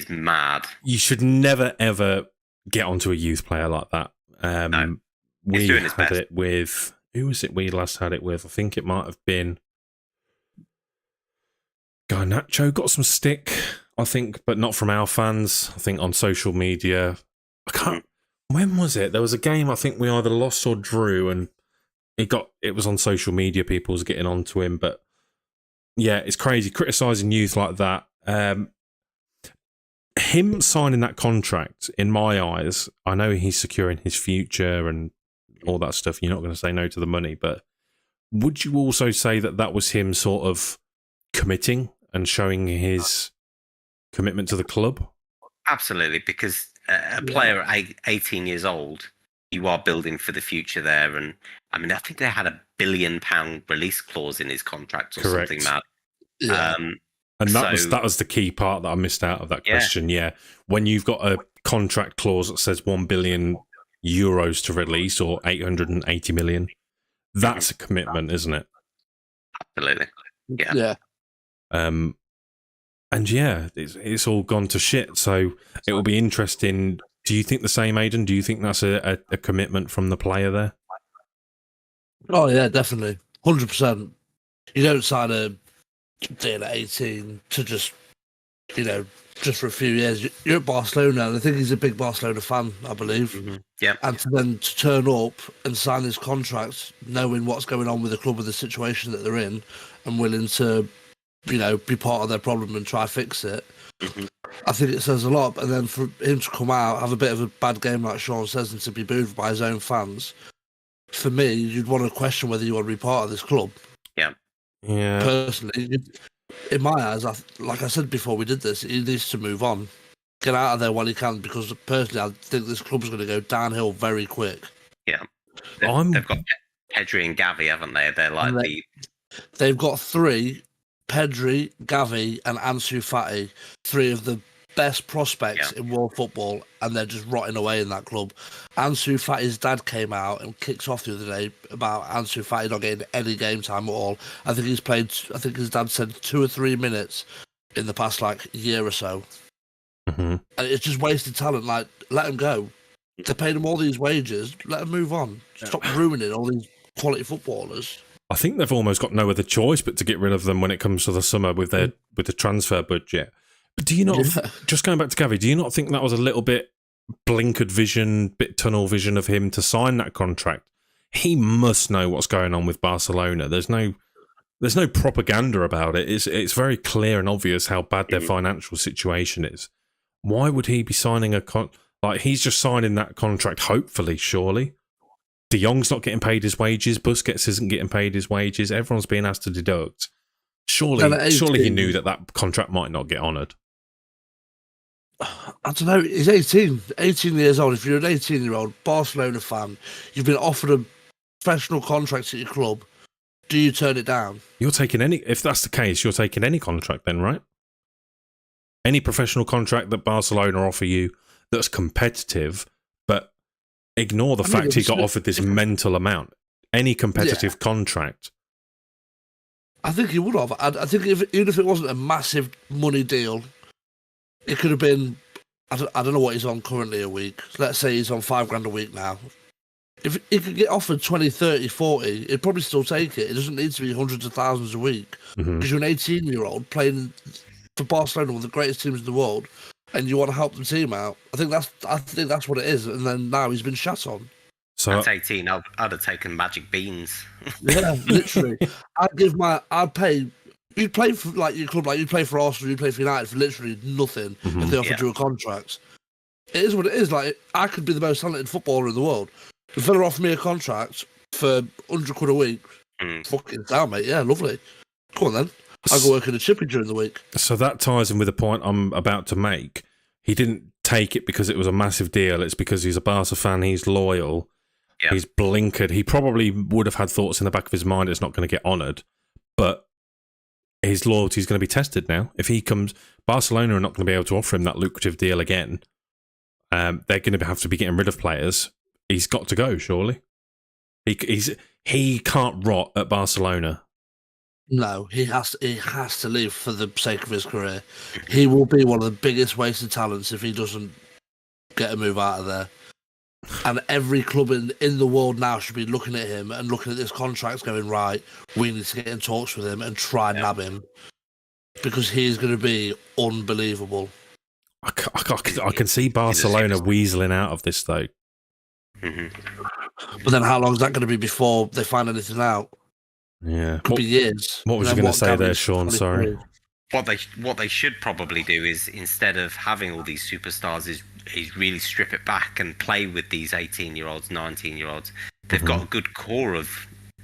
mad. You should never ever get onto a youth player like that. No, we doing his had best. it with, who was it we last had it with? I think it might have been Garnacho. Got some stick, I think, but not from our fans. I think on social media. I can't. When was it? There was a game I think we either lost or drew, and it was on social media. People was getting onto him, but yeah, it's crazy criticising youth like that. Him signing that contract, in my eyes, I know he's securing his future and all that stuff. You're not going to say no to the money, but would you also say that was him sort of committing and showing his commitment to the club? Absolutely, because a player at 18 years old, you are building for the future there. And I mean, I think they had £1 billion release clause in his contract or something mad. Yeah. And that was the key part that I missed out of that question. Yeah. When you've got a contract clause that says €1 billion to release or 880 million, that's a commitment, isn't it? Absolutely. Yeah. Yeah. And yeah, it's all gone to shit. So it will be interesting. Do you think the same, Aidan? Do you think that's a commitment from the player there? Oh yeah, definitely, 100%. You don't sign a deal at 18 to just for a few years. You're at Barcelona, and I think he's a big Barcelona fan, I believe. Yeah. And to turn up and sign his contract, knowing what's going on with the club, with the situation that they're in, and willing to, be part of their problem and try fix it. I think it says a lot. And then for him to come out, have a bit of a bad game, like Sean says, and to be booed by his own fans, for me, you'd want to question whether you want to be part of this club. Yeah. Yeah. Personally, in my eyes, like I said before we did this, he needs to move on. Get out of there while he can, because personally, I think this club's going to go downhill very quick. Yeah. They've got Pedri and Gavi, haven't they? They're like They've got three, Pedri, Gavi, and Ansu Fati, three of the best prospects in world football, and they're just rotting away in that club. Ansu Fati's dad came out and kicked off the other day about Ansu Fati not getting any game time at all. I think he's played, I think his dad said 2 or 3 minutes in the past year or so. Mm-hmm. And it's just wasted talent. Let him go. They paid him all these wages. Let him move on. Stop ruining all these quality footballers. I think they've almost got no other choice but to get rid of them when it comes to the summer with the transfer budget. But do you not, just going back to Gavi, do you not think that was a little bit blinkered vision, bit tunnel vision of him to sign that contract? He must know what's going on with Barcelona. There's no propaganda about it. It's very clear and obvious how bad their financial situation is. Why would he be signing he's just signing that contract, hopefully, surely. De Jong's not getting paid his wages. Busquets isn't getting paid his wages. Everyone's being asked to deduct. Surely he knew that contract might not get honoured. I don't know. He's 18 years old. If you're an 18-year-old Barcelona fan, you've been offered a professional contract at your club. Do you turn it down? If that's the case, you're taking any contract then, right? Any professional contract that Barcelona offer you that's competitive, but ignore the fact he got offered this mental amount. Any competitive contract. I think he would have. I think even if it wasn't a massive money deal, it could have been, I don't know what he's on currently a week. Let's say he's on $5,000 a week now. If he could get offered 20, 30, 40, he'd probably still take it. It doesn't need to be hundreds of thousands a week. Because you're an 18-year-old playing for Barcelona, one of the greatest teams in the world, and you want to help the team out. I think that's what it is. And then now he's been shut on. So at 18, I'd have taken magic beans. Yeah, literally. I'd pay. You'd play for your club, you'd play for Arsenal, you'd play for United for literally nothing if they offered you a contract. It is what it is. I could be the most talented footballer in the world. If they'll offer me a contract for £100 a week, fucking down, mate. Yeah, lovely. Come on then. I'll go work in a chippy during the week. So that ties in with the point I'm about to make. He didn't take it because it was a massive deal. It's because he's a Barca fan. He's loyal. Yep. He's blinkered. He probably would have had thoughts in the back of his mind it's not going to get honoured. But his loyalty is going to be tested now. If he comes, Barcelona are not going to be able to offer him that lucrative deal again. They're going to have to be getting rid of players. He's got to go, surely. He can't rot at Barcelona. No, he has to leave for the sake of his career. He will be one of the biggest wasted talents if he doesn't get a move out of there. And every club in the world now should be looking at him and looking at this contract going, right, we need to get in talks with him and try and nab him. Because he's going to be unbelievable. I can see Barcelona weaseling out of this, though. But then how long is that going to be before they find anything out? Yeah. Could be years. What was you going to say there, Sean? Sorry. What they should probably do is, instead of having all these superstars, is really strip it back and play with these 18-year-olds, 19-year-olds. They've got a good core of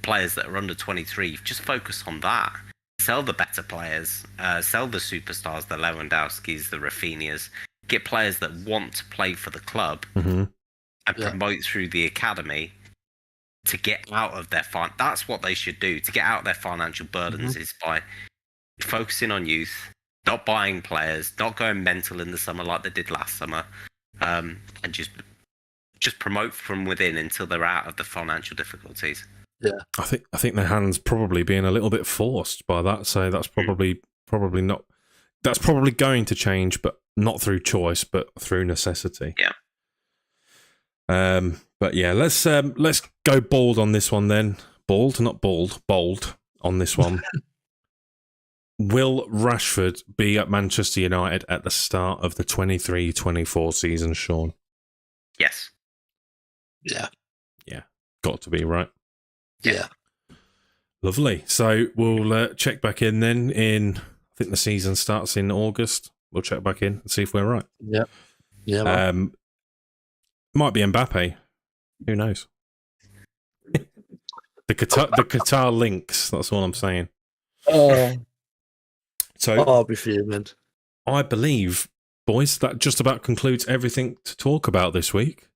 players that are under 23. Just focus on that. Sell the better players. Sell the superstars, the Lewandowskis, the Rafinhas. Get players that want to play for the club and promote through the academy to get out of their that's what they should do, to get out of their financial burdens, is by focusing on youth, not buying players, not going mental in the summer like they did last summer, and just promote from within until they're out of the financial difficulties. Yeah, I think their hand's probably being a little bit forced by that, so that's probably not. That's probably going to change, but not through choice, but through necessity. Yeah. But yeah, let's go bold on this one then. Bold, not bald. Bold on this one. Will Rashford be at Manchester United at the start of the 23-24 season, Sean? Yes. Yeah. Yeah. Got to be, right? Yeah. Lovely. So we'll check back in then I think the season starts in August. We'll check back in and see if we're right. Yeah. Yeah. Might be Mbappe. Who knows? The Qatar links. That's all I'm saying. So I'll be fuming. I believe, boys, that just about concludes everything to talk about this week.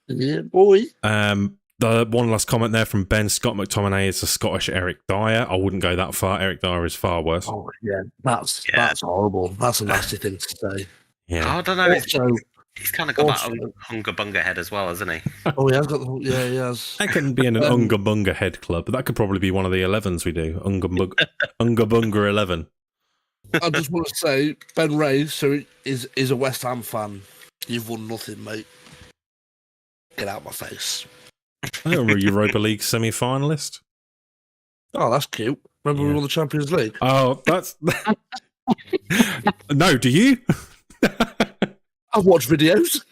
Yeah, boy. The one last comment there from Ben. Scott McTominay is a Scottish Eric Dyer. I wouldn't go that far. Eric Dyer is far worse. Oh yeah, that's horrible. That's a nasty thing to say. Yeah. I don't know. Also, He's kind of got also- that Unga Bunga head as well, hasn't he? oh, he has got the, yeah, he has. That couldn't be an Unga Bunga head club, but that could probably be one of the 11s we do. Unga Bunga 11. I just want to say, Ben Ray, so is a West Ham fan. You've won nothing, mate. Get out my face. I remember a Europa League semi-finalist. Oh, that's cute. Remember we won the Champions League? Oh, that's... No, do you? I've watched videos.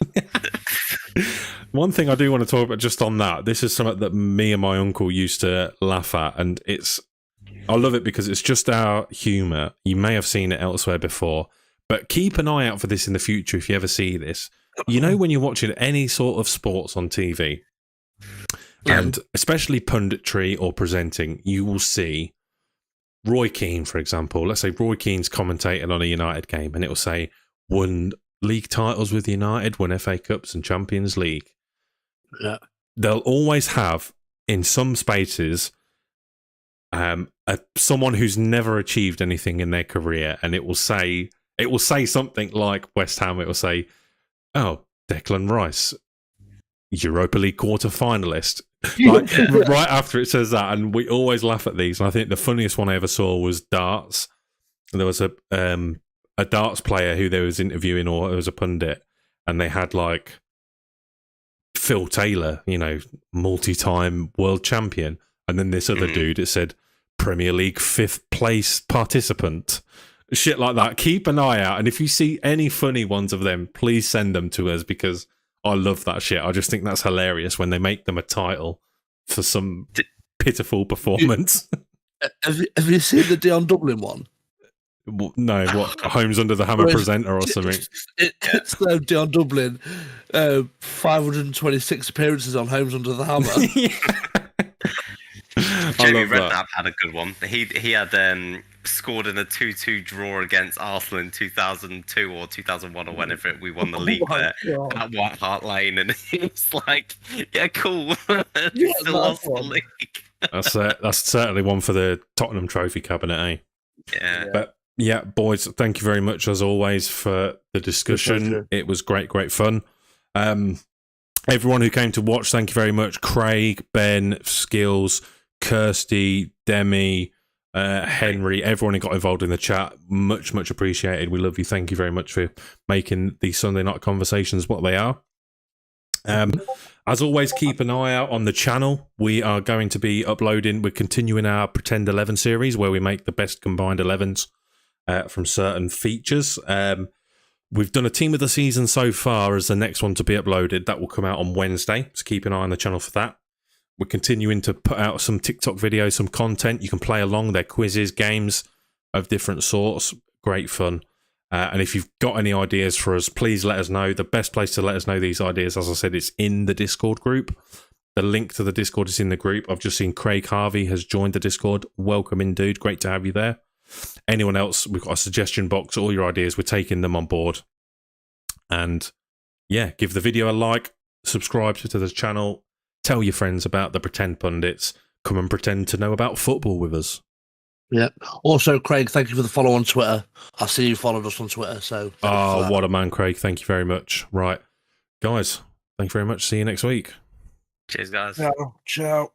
One thing I do want to talk about just on that, this is something that me and my uncle used to laugh at, and I love it because it's just our humour. You may have seen it elsewhere before, but keep an eye out for this in the future if you ever see this. You know, when you're watching any sort of sports on TV, and especially punditry or presenting, you will see Roy Keane, for example. Let's say Roy Keane's commentating on a United game, and it will say, won league titles with United, won FA Cups and Champions League. Yeah. They'll always have, in some spaces, someone who's never achieved anything in their career, and it will say something like West Ham. It will say, "Oh, Declan Rice, Europa League quarter finalist." Like, right after it says that, and we always laugh at these. And I think the funniest one I ever saw was darts. And there was a darts player who they was interviewing, or it was a pundit, and they had like Phil Taylor, you know, multi-time world champion, and then this other dude, it said Premier League 5th place participant. Shit like that. Keep an eye out, and if you see any funny ones of them, please send them to us, because I love that shit. I just think that's hilarious when they make them a title for some pitiful performance. Have you seen the Dion Dublin one? No, what, Homes Under the Hammer presenter or something? It's Dion Dublin, 526 appearances on Homes Under the Hammer. Jamie Redknapp had a good one. He had scored in a 2-2 draw against Arsenal in 2002 or 2001 or whenever we won the league there at White Hart Lane, and he was like, "Yeah, cool, still lost the league." That's certainly one for the Tottenham Trophy cabinet, eh? Yeah. But yeah, boys, thank you very much as always for the discussion. It was great fun. Everyone who came to watch, thank you very much. Craig, Ben, Skills, Kirsty, Demi, Henry, everyone who got involved in the chat, much appreciated. We love you. Thank you very much for making these Sunday night conversations what they are. As always, keep an eye out on the channel. We are going to be uploading, we're continuing our Pretend 11 series where we make the best combined 11s from certain features. We've done a team of the season so far as the next one to be uploaded. That will come out on Wednesday, so keep an eye on the channel for that. We're continuing to put out some TikTok videos, some content. You can play along. They're quizzes, games of different sorts. Great fun. And if you've got any ideas for us, please let us know. The best place to let us know these ideas, as I said, is in the Discord group. The link to the Discord is in the group. I've just seen Craig Harvey has joined the Discord. Welcome in, dude. Great to have you there. Anyone else, we've got a suggestion box. All your ideas, we're taking them on board. And yeah, give the video a like, subscribe to the channel, tell your friends about the Pretend Pundits. Come and pretend to know about football with us. Yeah. Also, Craig, thank you for the follow on Twitter. I see you followed us on Twitter. So, oh, what a man, Craig. Thank you very much. Right. Guys, thank you very much. See you next week. Cheers, guys. Ciao.